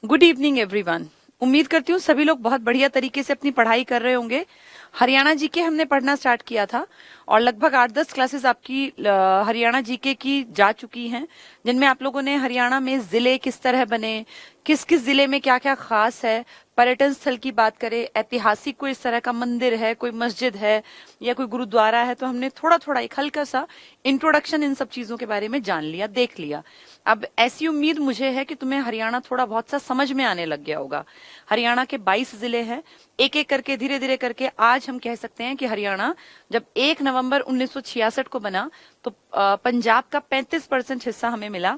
Good evening everyone. उम्मीद करती हूँ सभी लोग बहुत बढ़िया तरीके से अपनी पढ़ाई कर रहे होंगे। हरियाणा जीके हमने पढ़ना स्टार्ट किया था और लगभग 8-10 क्लासेस आपकी हरियाणा जीके की जा चुकी हैं, जिनमें आप लोगों ने हरियाणा में जिले किस तरह बने, किस किस जिले में क्या क्या खास है, पर्यटन स्थल की बात करें, ऐतिहासिक कोई इस तरह का मंदिर है, कोई मस्जिद है या कोई गुरुद्वारा है, तो हमने थोड़ा थोड़ा एक हल्का सा इंट्रोडक्शन इन सब चीजों के बारे में जान लिया, देख लिया। अब ऐसी उम्मीद मुझे है कि तुम्हें हरियाणा थोड़ा बहुत सा समझ में आने लग गया होगा। हरियाणा के 22 जिले हैं, एक एक करके धीरे धीरे करके आज हम कह सकते हैं कि हरियाणा जब 1 नवंबर 1966 को बना तो पंजाब का 35% हिस्सा हमें मिला।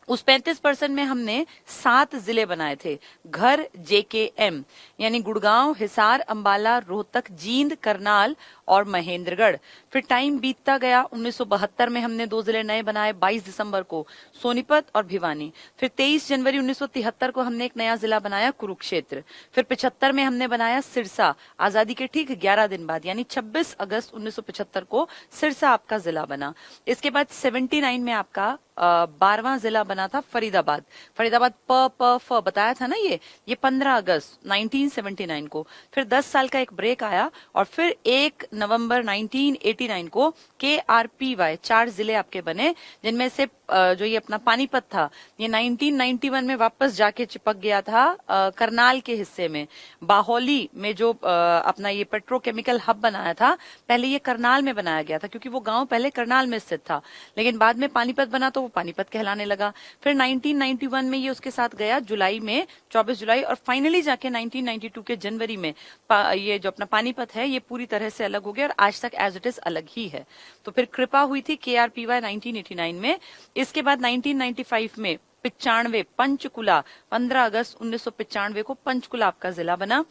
उस 35% में हमने 7 जिले बनाए थे, घर JKM, यानी गुड़गांव, हिसार, अंबाला, रोहतक, जींद, करनाल और महेंद्रगढ़। फिर टाइम बीतता गया, 1972 में हमने 2 जिले नए बनाए, 22 दिसंबर को सोनीपत और भिवानी। फिर 23 जनवरी 1973 को हमने एक नया जिला बनाया, कुरुक्षेत्र। फिर 75 में हमने बनाया सिरसा, आजादी के ठीक 11 दिन बाद, यानी 26 अगस्त 1975 को सिरसा आपका जिला बना। इसके बाद 79 में आपका 12वां जिला बना था फरीदाबाद। फरीदाबाद प बताया था ना, ये 15 अगस्त 1979 को। फिर 10 साल का एक ब्रेक आया और फिर 1 नवंबर 1989 को KRPY 4 जिले आपके बने, जिनमें से जो ये अपना पानीपत था, ये 1991 में वापस जाके चिपक गया था करनाल के हिस्से में। बाहोली में जो अपना ये पेट्रोकेमिकल हब बनाया था, पहले ये करनाल में बनाया गया था, क्योंकि वो गांव पहले करनाल में स्थित था, लेकिन बाद में पानीपत बना तो वो पानीपत कहलाने लगा। फिर 1991 में ये उसके साथ गया, जुलाई में 24 जुलाई, और फाइनली जाके 1992 के जनवरी में ये जो अपना पानीपत है ये पूरी तरह से अलग हो गया और आज तक एज इट इज अलग ही है। तो फिर कृपा हुई थी KRPY 1989 में। इसके बाद 1995 में 95 पंचकुला, 15 अगस्त 1995 को पंचकुला आपका जिला बना।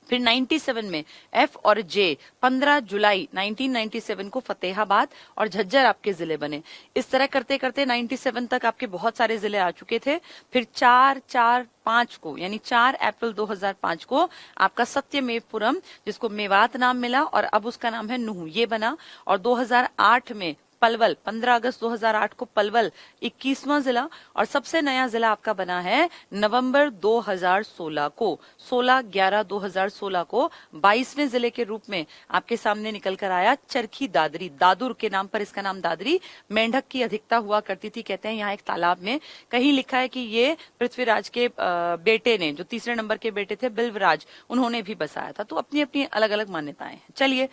फिर 97 में F और J, 15 जुलाई 1997 को फतेहाबाद और झज्जर आपके जिले बने। इस तरह करते करते 97 तक आपके बहुत सारे जिले आ चुके थे। फिर 4-4-5 को, यानी 4 अप्रैल 2005 को आपका सत्यमेवपुरम, जिसको मेवात नाम मिला और अब उसका नाम है नूह, ये बना। और 2008 में पलवल, 15 अगस्त 2008 को पलवल 21वां जिला, और सबसे नया जिला आपका बना है नवंबर 2016 को, 16/11/2016 को 22वें जिले के रूप में आपके सामने निकल कर आया चरखी दादरी। दादुर के नाम पर इसका नाम दादरी। मेंढक की अधिकता हुआ करती थी, कहते हैं यहाँ एक तालाब में। कहीं लिखा है कि ये पृथ्वीराज के बेटे ने, जो तीसरे नंबर के बेटे थे बिल्वराज, उन्होंने भी बसाया था। तो अपनी अपनी अलग अलग मान्यताएं हैं। चलिए,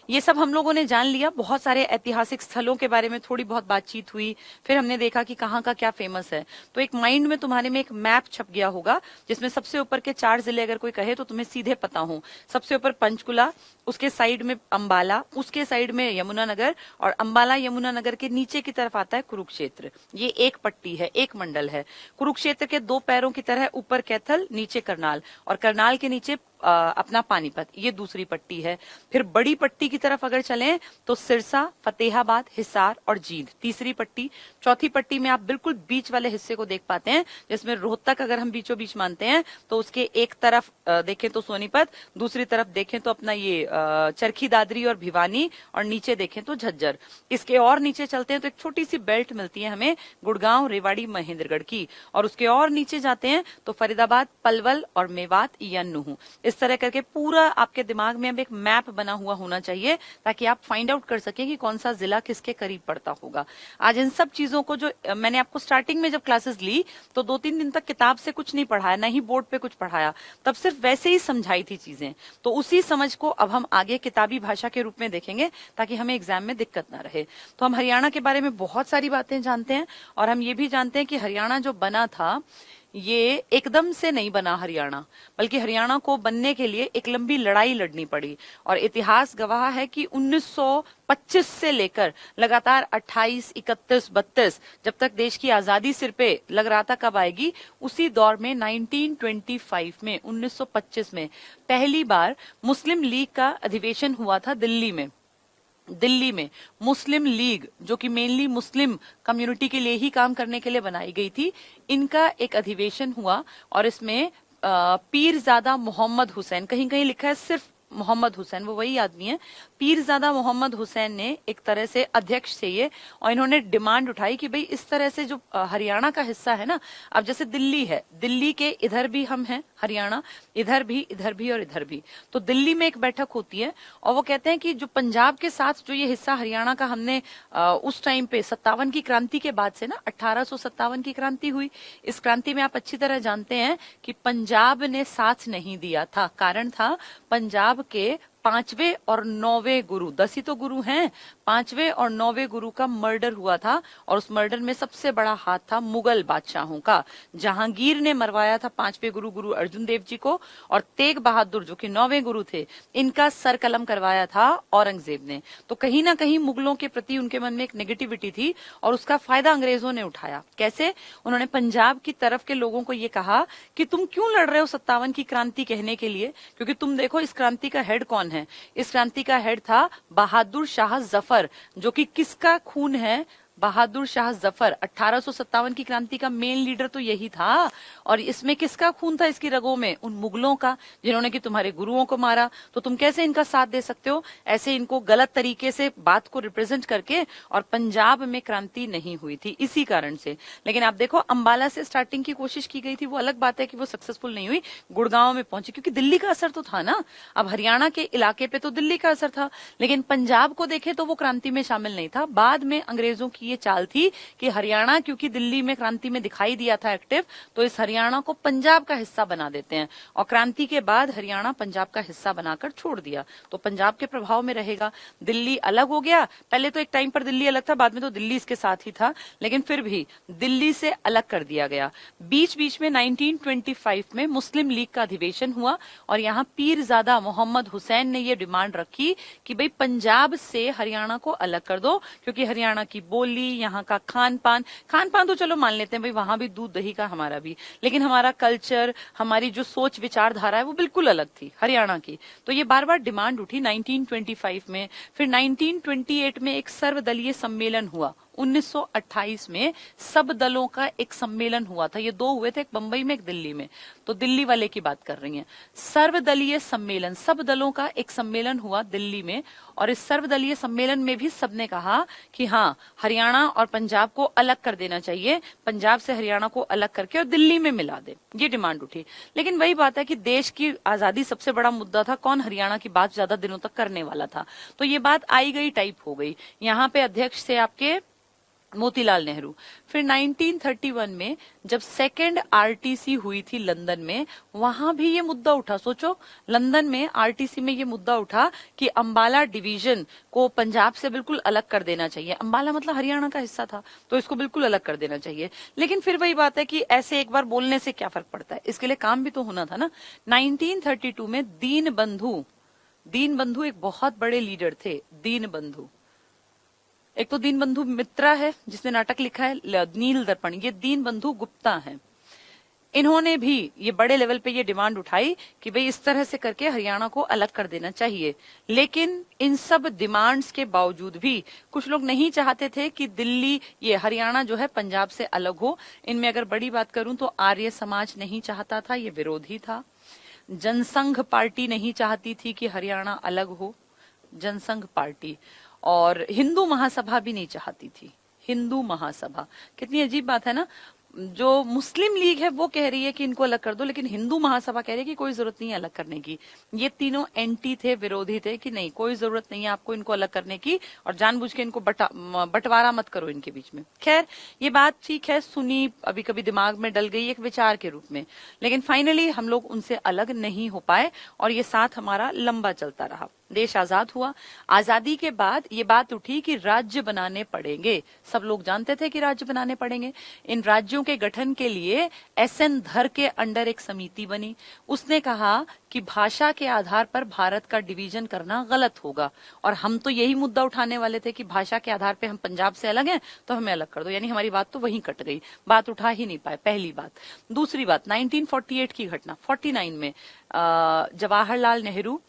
ये सब हम लोगों ने जान लिया। बहुत सारे ऐतिहासिक स्थलों के बारे में थोड़ी बहुत बातचीत हुई, फिर हमने देखा कि कहाँ का क्या फेमस है। तो एक माइंड में तुम्हारे में एक मैप छप गया होगा, जिसमें सबसे ऊपर के 4 जिले अगर कोई कहे तो तुम्हें सीधे पता हो। सबसे ऊपर पंचकुला, उसके साइड में अंबाला, उसके साइड में यमुनानगर, और अंबाला यमुनानगर के नीचे की तरफ आता है कुरुक्षेत्र। ये एक पट्टी है, एक मंडल है। कुरुक्षेत्र के 2 पैरों की तरह ऊपर कैथल, नीचे करनाल, और करनाल के नीचे अपना पानीपत, ये दूसरी पट्टी है। फिर बड़ी पट्टी की तरफ अगर चलें तो सिरसा, फतेहाबाद, हिसार और जींद, तीसरी पट्टी। चौथी पट्टी में आप बिल्कुल बीच वाले हिस्से को देख पाते हैं, जिसमें रोहतक अगर हम बीचों बीच मानते हैं तो उसके एक तरफ देखें तो सोनीपत, दूसरी तरफ देखें तो अपना ये चरखी दादरी और भिवानी, और नीचे देखें तो झज्जर। इसके और नीचे चलते हैं तो एक छोटी सी बेल्ट मिलती है हमें गुड़गांव, रेवाड़ी, महेंद्रगढ़ की, और उसके और नीचे जाते हैं तो फरीदाबाद, पलवल और मेवात या नूह। इस तरह करके पूरा आपके दिमाग में अब एक मैप बना हुआ होना चाहिए, ताकि आप फाइंड आउट कर सकें कि कौन सा जिला किसके करीब पड़ता होगा। आज इन सब चीजों को, जो मैंने आपको स्टार्टिंग में जब क्लासेस ली तो 2-3 दिन तक किताब से कुछ नहीं पढ़ाया, ना ही बोर्ड पे कुछ पढ़ाया, तब सिर्फ वैसे ही समझाई थी चीजें। तो उसी समझ को अब हम आगे किताबी भाषा के रूप में देखेंगे, ताकि हमें एग्जाम में दिक्कत ना रहे। तो हम हरियाणा के बारे में बहुत सारी बातें जानते हैं, और हम ये भी जानते हैं कि हरियाणा जो बना था ये एकदम से नहीं बना हरियाणा, बल्कि हरियाणा को बनने के लिए एक लंबी लड़ाई लड़नी पड़ी। और इतिहास गवाह है कि 1925 से लेकर लगातार 28, 31, 32, जब तक देश की आजादी सिर पे लग रहा था कब आएगी, उसी दौर में 1925 में, 1925 में पहली बार मुस्लिम लीग का अधिवेशन हुआ था दिल्ली में। दिल्ली में मुस्लिम लीग, जो कि मेनली मुस्लिम कम्युनिटी के लिए ही काम करने के लिए बनाई गई थी, इनका एक अधिवेशन हुआ, और इसमें पीरजादा मोहम्मद हुसैन, कहीं कहीं लिखा है सिर्फ मोहम्मद हुसैन, वो वही आदमी है, पीरजादा मोहम्मद हुसैन ने एक तरह से अध्यक्ष थे ये, और इन्होंने डिमांड उठाई कि भाई इस तरह से जो हरियाणा का हिस्सा है ना, अब जैसे दिल्ली है, दिल्ली के इधर भी हम हैं हरियाणा, इधर भी, इधर भी और इधर भी, तो दिल्ली में एक बैठक होती है और वो कहते हैं कि जो पंजाब के साथ जो ये हिस्सा हरियाणा का हमने उस टाइम पे 57 की क्रांति के बाद से ना, 1857 की क्रांति हुई, इस क्रांति में आप अच्छी तरह जानते हैं कि पंजाब ने साथ नहीं दिया था। कारण था पंजाब के 5वें और 9वें गुरु, 10 ही तो गुरु हैं, 5वें और 9वें गुरु का मर्डर हुआ था, और उस मर्डर में सबसे बड़ा हाथ था मुगल बादशाहों का। जहांगीर ने मरवाया था 5वें गुरु, गुरु अर्जुन देव जी को, और तेग बहादुर जो कि 9वें गुरु थे, इनका सर कलम करवाया था औरंगजेब ने। तो कहीं ना कहीं मुगलों के प्रति उनके मन में एक नेगेटिविटी थी, और उसका फायदा अंग्रेजों ने उठाया। कैसे? उन्होंने पंजाब की तरफ के लोगों को ये कहा कि तुम क्यों लड़ रहे हो 57 की क्रांति कहने के लिए, क्योंकि तुम देखो इस क्रांति का हेड कौन है। इस क्रांति का हेड था बहादुर शाह जफर, जो कि किसका खून है? बहादुर शाह जफर। 1857 की क्रांति का मेन लीडर तो यही था, और इसमें किसका खून था इसकी रगों में? उन मुगलों का, जिन्होंने कि तुम्हारे गुरुओं को मारा। तो तुम कैसे इनका साथ दे सकते हो? ऐसे इनको गलत तरीके से बात को रिप्रेजेंट करके, और पंजाब में क्रांति नहीं हुई थी इसी कारण से। लेकिन आप देखो, अंबाला से स्टार्टिंग की कोशिश की गई थी, वो अलग बात है कि वो सक्सेसफुल नहीं हुई, गुड़गांव में पहुंची, क्योंकि दिल्ली का असर तो था ना। अब हरियाणा के इलाके पे तो दिल्ली का असर था, लेकिन पंजाब को देखे तो वो क्रांति में शामिल नहीं था। बाद में अंग्रेजों की ये चाल थी कि हरियाणा क्योंकि दिल्ली में क्रांति में दिखाई दिया था एक्टिव, तो इस हरियाणा को पंजाब का हिस्सा बना देते हैं, और क्रांति के बाद हरियाणा पंजाब का हिस्सा बनाकर छोड़ दिया, तो पंजाब के प्रभाव में रहेगा। दिल्ली अलग हो गया, पहले तो एक टाइम पर दिल्ली अलग था, बाद में तो दिल्ली इसके साथ ही था, लेकिन फिर भी दिल्ली से अलग कर दिया गया। बीच बीच में 1925 में मुस्लिम लीग का अधिवेशन हुआ, और यहाँ पीरजादा मोहम्मद हुसैन ने ये डिमांड रखी कि भाई पंजाब से हरियाणा को अलग कर दो, क्योंकि हरियाणा की बोली, यहाँ का खान पान तो चलो मान लेते हैं भाई, वहां भी दूध दही का हमारा भी, लेकिन हमारा कल्चर, हमारी जो सोच विचारधारा है वो बिल्कुल अलग थी हरियाणा की। तो ये बार बार डिमांड उठी 1925 में। फिर 1928 में एक सर्वदलीय सम्मेलन हुआ, 1928 में सब दलों का एक सम्मेलन हुआ था। ये दो हुए थे, एक बंबई में एक दिल्ली में, तो दिल्ली वाले की बात कर रही हैं। सर्वदलीय सम्मेलन, सब दलों का एक सम्मेलन हुआ दिल्ली में, और इस सर्वदलीय सम्मेलन में भी सबने कहा कि हाँ, हरियाणा और पंजाब को अलग कर देना चाहिए, पंजाब से हरियाणा को अलग करके और दिल्ली में मिला दे, ये डिमांड उठी। लेकिन वही बात है कि देश की आजादी सबसे बड़ा मुद्दा था, कौन हरियाणा की बात ज्यादा दिनों तक करने वाला था, तो ये बात आई गई टाइप हो गई। यहाँ पे अध्यक्ष थे आपके मोतीलाल नेहरू। फिर 1931 में जब सेकेंड आरटीसी हुई थी लंदन में, वहां भी ये मुद्दा उठा। सोचो, लंदन में आरटीसी में ये मुद्दा उठा कि अंबाला डिवीजन को पंजाब से बिल्कुल अलग कर देना चाहिए। अंबाला मतलब हरियाणा का हिस्सा था, तो इसको बिल्कुल अलग कर देना चाहिए। लेकिन फिर वही बात है कि ऐसे एक बार बोलने से क्या फर्क पड़ता है, इसके लिए काम भी तो होना था ना। 1932 में दीन बंधु एक बहुत बड़े लीडर थे। दीन बंधु, एक तो दीन बंधु मित्रा है जिसने नाटक लिखा है नील दर्पण, ये दीन बंधु गुप्ता हैं। इन्होंने भी ये बड़े लेवल पे ये डिमांड उठाई कि भाई इस तरह से करके हरियाणा को अलग कर देना चाहिए। लेकिन इन सब डिमांड्स के बावजूद भी कुछ लोग नहीं चाहते थे कि दिल्ली, ये हरियाणा जो है पंजाब से अलग हो। इनमें अगर बड़ी बात करूं तो आर्य समाज नहीं चाहता था, ये विरोधी था। जनसंघ पार्टी नहीं चाहती थी कि हरियाणा अलग हो, जनसंघ पार्टी, और हिंदू महासभा भी नहीं चाहती थी। हिंदू महासभा, कितनी अजीब बात है ना। जो मुस्लिम लीग है वो कह रही है कि इनको अलग कर दो, लेकिन हिंदू महासभा कह रही है कि कोई जरूरत नहीं है अलग करने की। ये तीनों एंटी थे, विरोधी थे कि नहीं, कोई जरूरत नहीं है आपको इनको अलग करने की, और जानबूझ के इनको बंटवारा मत करो इनके बीच में। खैर, ये बात ठीक है, सुनी, अभी कभी दिमाग में डल गई एक विचार के रूप में, लेकिन फाइनली हम लोग उनसे अलग नहीं हो पाए, और ये साथ हमारा लंबा चलता रहा। देश आजाद हुआ। आजादी के बाद ये बात उठी कि राज्य बनाने पड़ेंगे। सब लोग जानते थे कि राज्य बनाने पड़ेंगे। इन राज्यों के गठन के लिए एसएन धर के अंडर एक समिति बनी। उसने कहा कि भाषा के आधार पर भारत का डिवीजन करना गलत होगा, और हम तो यही मुद्दा उठाने वाले थे कि भाषा के आधार पर हम पंजाब से अलग हैं तो हमें अलग कर दो, यानी हमारी बात तो वहीं कट गई, बात उठा ही नहीं पाए, पहली बात। दूसरी बात, 1948 की घटना, 49 में जवाहरलाल नेहरू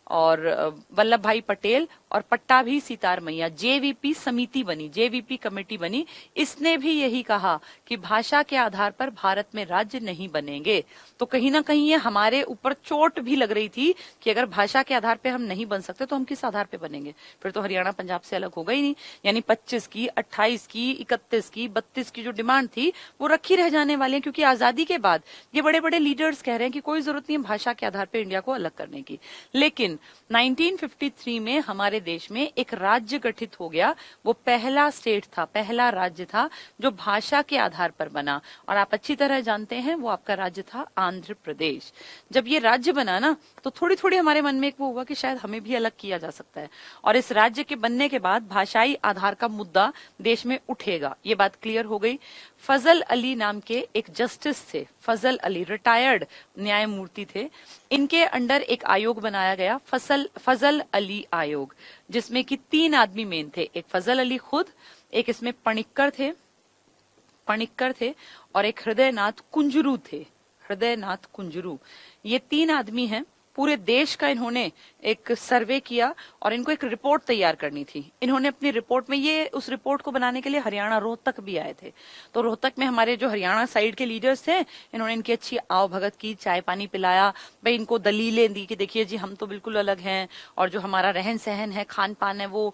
और वल्लभ भाई पटेल और पट्टाभी सितार मैया, जेवीपी समिति बनी, जेवीपी कमेटी बनी। इसने भी यही कहा कि भाषा के आधार पर भारत में राज्य नहीं बनेंगे। तो कहीं ना कहीं ये हमारे ऊपर चोट भी लग रही थी कि अगर भाषा के आधार पे हम नहीं बन सकते तो हम किस आधार पे बनेंगे? फिर तो हरियाणा पंजाब से अलग होगा ही नहीं। यानी 25 की, 28 की, 31 की, 32 की जो डिमांड थी वो रखी रह जाने वाली है, क्योंकि आजादी के बाद ये बड़े बड़े लीडर्स कह रहे हैं कि कोई जरूरत नहीं है भाषा के आधार पर इंडिया को अलग करने की। लेकिन 1953 में हमारे देश में एक राज्य गठित हो गया। वो पहला स्टेट था, पहला राज्य था जो भाषा के आधार पर बना, और आप अच्छी तरह जानते हैं वो आपका राज्य था आंध्र प्रदेश। जब ये राज्य बना ना तो थोड़ी थोड़ी हमारे मन में एक वो हुआ कि शायद हमें भी अलग किया जा सकता है, और इस राज्य के बनने के बाद भाषाई आधार का मुद्दा देश में उठेगा, ये बात क्लियर हो गई। फजल अली नाम के एक जस्टिस थे, फजल अली रिटायर्ड न्यायमूर्ति थे। इनके अंडर एक आयोग बनाया गया, फजल अली आयोग, जिसमें कि 3 आदमी मेन थे। एक फजल अली खुद, एक इसमें पणिक्कर थे और एक हृदयनाथ कुंजरू थे, हृदयनाथ कुंजरू। ये 3 आदमी हैं। पूरे देश का इन्होंने एक सर्वे किया और इनको एक रिपोर्ट तैयार करनी थी। इन्होंने अपनी रिपोर्ट में उस रिपोर्ट को बनाने के लिए हरियाणा रोहतक भी आए थे। तो रोहतक में हमारे जो हरियाणा साइड के लीडर्स थे, इन्होंने इनकी अच्छी आओ भगत की, चाय पानी पिलाया, भाई इनको दलीलें दी कि देखिए जी हम तो बिल्कुल अलग हैं, और जो हमारा रहन सहन है, खान पान है, वो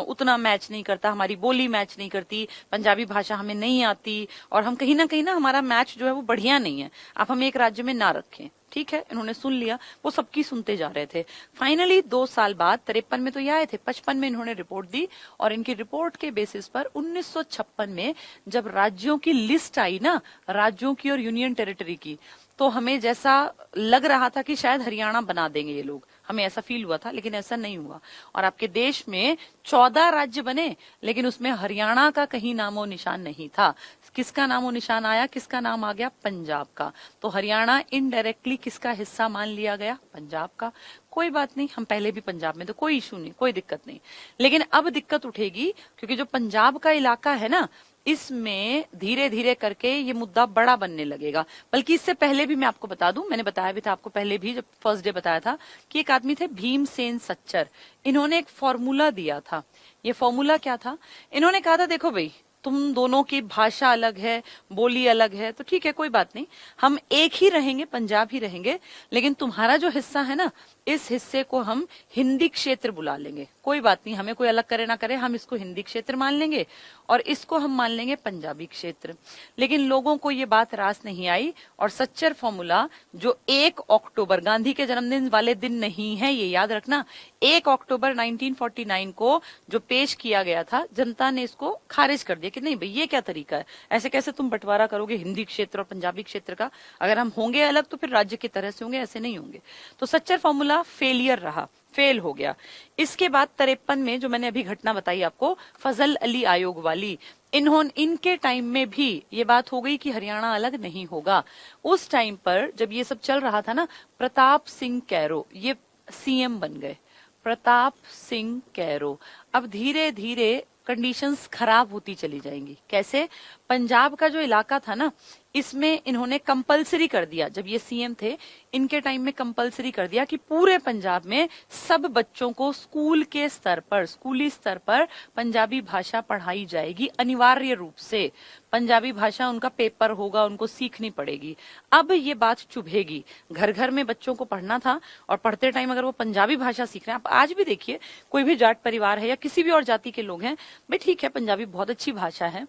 उतना मैच नहीं करता, हमारी बोली मैच नहीं करती, पंजाबी भाषा हमें नहीं आती, और हम कहीं ना हमारा मैच जो है वो बढ़िया नहीं है, आप हमें एक राज्य में ना रखें। ठीक है, इन्होंने सुन लिया, वो सबकी सुनते जा रहे थे। फाइनली 2 साल बाद 53 में तो ये आए थे, 55 में इन्होंने रिपोर्ट दी, और इनकी रिपोर्ट के बेसिस पर 1956 में जब राज्यों की लिस्ट आई ना, राज्यों की और यूनियन टेरिटरी की, तो हमें जैसा लग रहा था कि शायद हरियाणा बना देंगे ये लोग, हमें ऐसा फील हुआ था, लेकिन ऐसा नहीं हुआ। और आपके देश में 14 राज्य बने, लेकिन उसमें हरियाणा का कहीं नामो निशान नहीं था। किसका नामो निशान आया? किसका नाम आ गया? पंजाब का। तो हरियाणा इनडायरेक्टली किसका हिस्सा मान लिया गया? पंजाब का। कोई बात नहीं, हम पहले भी पंजाब में, तो कोई इशू नहीं, कोई दिक्कत नहीं। लेकिन अब दिक्कत उठेगी, क्योंकि जो पंजाब का इलाका है ना, इसमें धीरे धीरे करके ये मुद्दा बड़ा बनने लगेगा। बल्कि इससे पहले भी मैं आपको बता दूं, मैंने बताया भी था आपको पहले भी, जब फर्स्ट डे बताया था, कि एक आदमी थे भीमसेन सच्चर। इन्होंने एक फॉर्मूला दिया था। ये फॉर्मूला क्या था? इन्होंने कहा था देखो भाई, तुम दोनों की भाषा अलग है, बोली अलग है, तो ठीक है, कोई बात नहीं, हम एक ही रहेंगे, पंजाब ही रहेंगे, लेकिन तुम्हारा जो हिस्सा है ना, इस हिस्से को हम हिंदी क्षेत्र बुला लेंगे। कोई बात नहीं, हमें कोई अलग करे ना करे, हम इसको हिंदी क्षेत्र मान लेंगे और इसको हम मान लेंगे पंजाबी क्षेत्र। लेकिन लोगों को ये बात रास नहीं आई, और सच्चर फॉर्मूला जो 1 अक्टूबर, गांधी के जन्मदिन वाले दिन नहीं है, ये याद रखना, 1 अक्टूबर 1949 को जो पेश किया गया था, जनता ने इसको खारिज कर दिया कि नहीं भाई, ये क्या तरीका है, ऐसे कैसे तुम बंटवारा करोगे हिंदी क्षेत्र और पंजाबी क्षेत्र का? अगर हम होंगे अलग तो फिर राज्य की तरह से होंगे, ऐसे नहीं होंगे। तो सच्चर फॉर्मूला फेलियर रहा, फेल हो गया। इसके बाद 53 में जो मैंने अभी घटना बताई आपको, फजल अली आयोग वाली, इनके टाइम में भी ये बात हो गई कि हरियाणा अलग नहीं होगा। उस टाइम पर जब ये सब चल रहा था ना, प्रताप सिंह कैरो ये सीएम बन गए, प्रताप सिंह कैरो। अब धीरे धीरे कंडीशंस खराब होती चली जाएंगी। कैसे? पंजाब का जो इलाका था ना, इसमें इन्होंने कंपलसरी कर दिया, जब ये सीएम थे इनके टाइम में कंपलसरी कर दिया कि पूरे पंजाब में सब बच्चों को स्कूल के स्तर पर, स्कूली स्तर पर पंजाबी भाषा पढ़ाई जाएगी, अनिवार्य रूप से पंजाबी भाषा उनका पेपर होगा, उनको सीखनी पड़ेगी। अब ये बात चुभेगी, घर घर में बच्चों को पढ़ना था, और पढ़ते टाइम अगर वो पंजाबी भाषा सीख रहे हैं, आप आज भी देखिए, कोई भी जाट परिवार है या किसी भी और जाति के लोग हैं, भाई ठीक है, पंजाबी बहुत अच्छी भाषा है,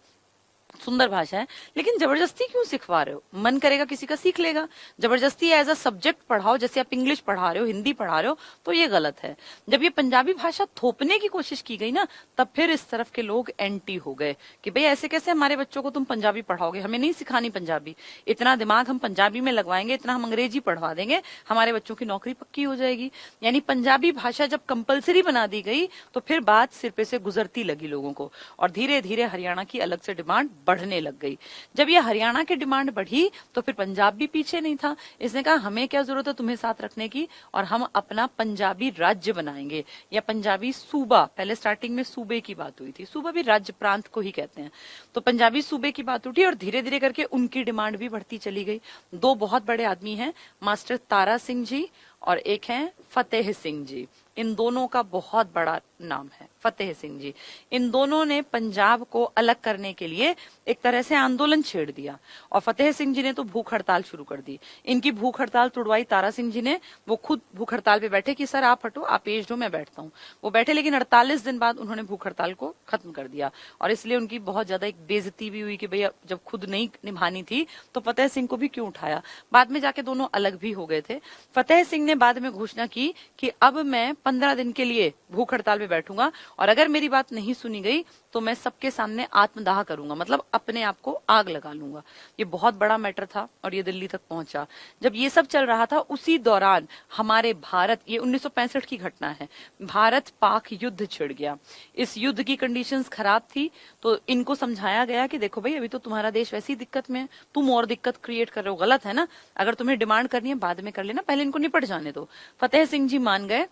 सुंदर भाषा है, लेकिन जबरदस्ती क्यों सिखवा रहे हो? मन करेगा किसी का सीख लेगा, जबरदस्ती एज अ सब्जेक्ट पढ़ाओ, जैसे आप इंग्लिश पढ़ा रहे हो, हिंदी पढ़ा रहे हो, तो ये गलत है। जब ये पंजाबी भाषा थोपने की कोशिश की गई ना, तब फिर इस तरफ के लोग एंटी हो गए कि भाई ऐसे कैसे हमारे बच्चों को तुम पंजाबी पढ़ाओगे, हमें नहीं सिखानी पंजाबी, इतना दिमाग हम पंजाबी में लगवाएंगे, इतना हम अंग्रेजी पढ़वा देंगे, हमारे बच्चों की नौकरी पक्की हो जाएगी। यानी पंजाबी भाषा जब कंपलसरी बना दी गई, तो फिर बात सिर पे से गुजरती लगी लोगों को, और धीरे धीरे हरियाणा की अलग से डिमांड बढ़ने लग गई। जब ये हरियाणा की डिमांड बढ़ी, तो फिर पंजाब भी पीछे नहीं था। इसने कहा हमें क्या जरूरत है तुम्हें साथ रखने की, और हम अपना पंजाबी राज्य बनाएंगे, या पंजाबी सूबा, पहले स्टार्टिंग में सूबे की बात हुई थी, सूबा भी राज्य प्रांत को ही कहते हैं, तो पंजाबी सूबे की बात उठी, और धीरे धीरे करके उनकी डिमांड भी बढ़ती चली गई। 2 बहुत बड़े आदमी हैं, मास्टर तारा सिंह जी और एक हैं फतेह सिंह जी। इन दोनों का बहुत बड़ा नाम है, फतेह सिंह जी। इन दोनों ने पंजाब को अलग करने के लिए एक तरह से आंदोलन छेड़ दिया और फतेह सिंह जी ने तो भूख हड़ताल शुरू कर दी। इनकी भूख हड़ताल तुड़वाई तारा सिंह जी ने। वो खुद भूख हड़ताल पे बैठे कि सर आप हटो, आप पेश दो, मैं बैठता हूँ। वो बैठे, लेकिन 48 दिन बाद उन्होंने भूख हड़ताल को खत्म कर दिया और इसलिए उनकी बहुत ज्यादा एक बेइज्जती भी हुई कि भैया जब खुद नहीं निभानी थी तो फतेह सिंह को भी क्यों उठाया। बाद में जाके दोनों अलग भी हो गए थे। फतेह सिंह ने बाद में घोषणा की कि अब मैं 15 दिन के लिए भूख हड़ताल पे बैठूंगा और अगर मेरी बात नहीं सुनी गई तो मैं सबके सामने आत्मदाह करूंगा, मतलब अपने आप को आग लगा लूंगा। ये बहुत बड़ा मैटर था और ये दिल्ली तक पहुंचा। जब ये सब चल रहा था उसी दौरान हमारे भारत, ये 1965 की घटना है, भारत पाक युद्ध छिड़ गया। इस युद्ध की कंडीशंस खराब थी तो इनको समझाया गया कि देखो भाई अभी तो तुम्हारा देश वैसी दिक्कत में है, तुम और दिक्कत क्रिएट कर रहे हो, गलत है ना। अगर तुम्हें डिमांड करनी है बाद में कर लेना, पहले इनको निपट जाने दो। फतेह सिंह जी मान गए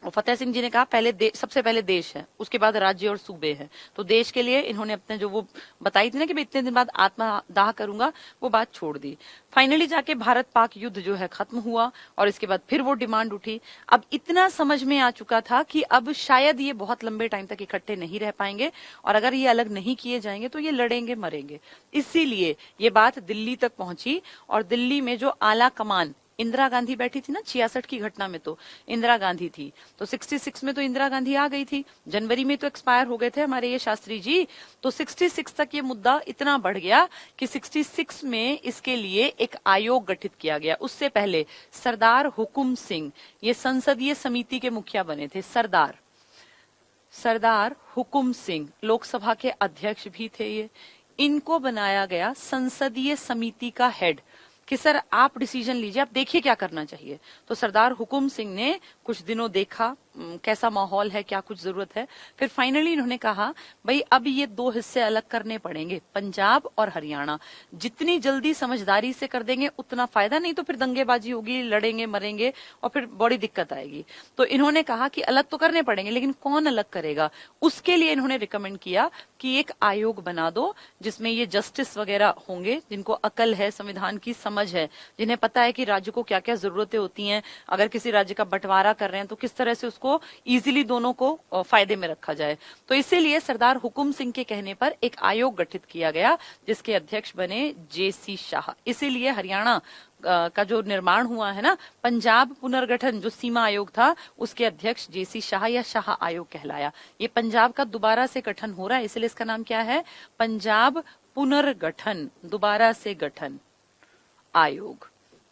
और फतेह सिंह जी ने कहा पहले सबसे पहले देश है, उसके बाद राज्य और सूबे हैं। तो देश के लिए इन्होंने अपने जो वो बताई थी ना कि मैं इतने दिन बाद आत्मदाह करूंगा, वो बात छोड़ दी। फाइनली जाके भारत पाक युद्ध जो है खत्म हुआ और इसके बाद फिर वो डिमांड उठी। अब इतना समझ में आ चुका था कि अब शायद ये बहुत लंबे टाइम तक इकट्ठे नहीं रह पाएंगे और अगर ये अलग नहीं किए जाएंगे तो ये लड़ेंगे मरेंगे। इसीलिए ये बात दिल्ली तक पहुंची और दिल्ली में जो आला कमान इंदिरा गांधी बैठी थी ना 66 की घटना में, तो इंदिरा गांधी थी, तो 66 में तो इंदिरा गांधी आ गई थी, जनवरी में तो एक्सपायर हो गए थे हमारे ये शास्त्री जी। तो 66 तक ये मुद्दा इतना बढ़ गया कि 66 में इसके लिए एक आयोग गठित किया गया। उससे पहले सरदार हुकुम सिंह ये संसदीय समिति के मुखिया बने थे। सरदार हुकुम सिंह लोकसभा के अध्यक्ष भी थे। ये इनको बनाया गया संसदीय समिति का हेड कि सर आप डिसीजन लीजिए, आप देखिए क्या करना चाहिए। तो सरदार हुकुम सिंह ने कुछ दिनों देखा कैसा माहौल है, क्या कुछ जरूरत है, फिर फाइनली इन्होंने कहा भाई अब ये दो हिस्से अलग करने पड़ेंगे, पंजाब और हरियाणा। जितनी जल्दी समझदारी से कर देंगे उतना फायदा, नहीं तो फिर दंगेबाजी होगी, लड़ेंगे मरेंगे और फिर बड़ी दिक्कत आएगी। तो इन्होंने कहा कि अलग तो करने पड़ेंगे लेकिन कौन अलग करेगा। उसके लिए इन्होंने रिकमेंड किया कि एक आयोग बना दो जिसमें ये जस्टिस वगैरह होंगे, जिनको अकल है, संविधान की समझ है, जिन्हें पता है कि राज्य को क्या क्या जरूरतें होती हैं, अगर किसी राज्य का बंटवारा कर रहे हैं तो किस तरह से उसको इजीली दोनों को फायदे में रखा जाए। तो इसीलिए सरदार हुकुम सिंह के कहने पर एक आयोग गठित किया गया जिसके अध्यक्ष बने जेसी शाह। इसीलिए हरियाणा का जो निर्माण हुआ है ना, पंजाब पुनर्गठन जो सीमा आयोग था, उसके अध्यक्ष जेसी शाह या शाह आयोग कहलाया। ये पंजाब का दोबारा से गठन हो रहा है, इसलिए इसका नाम क्या है, पंजाब पुनर्गठन दोबारा से गठन आयोग।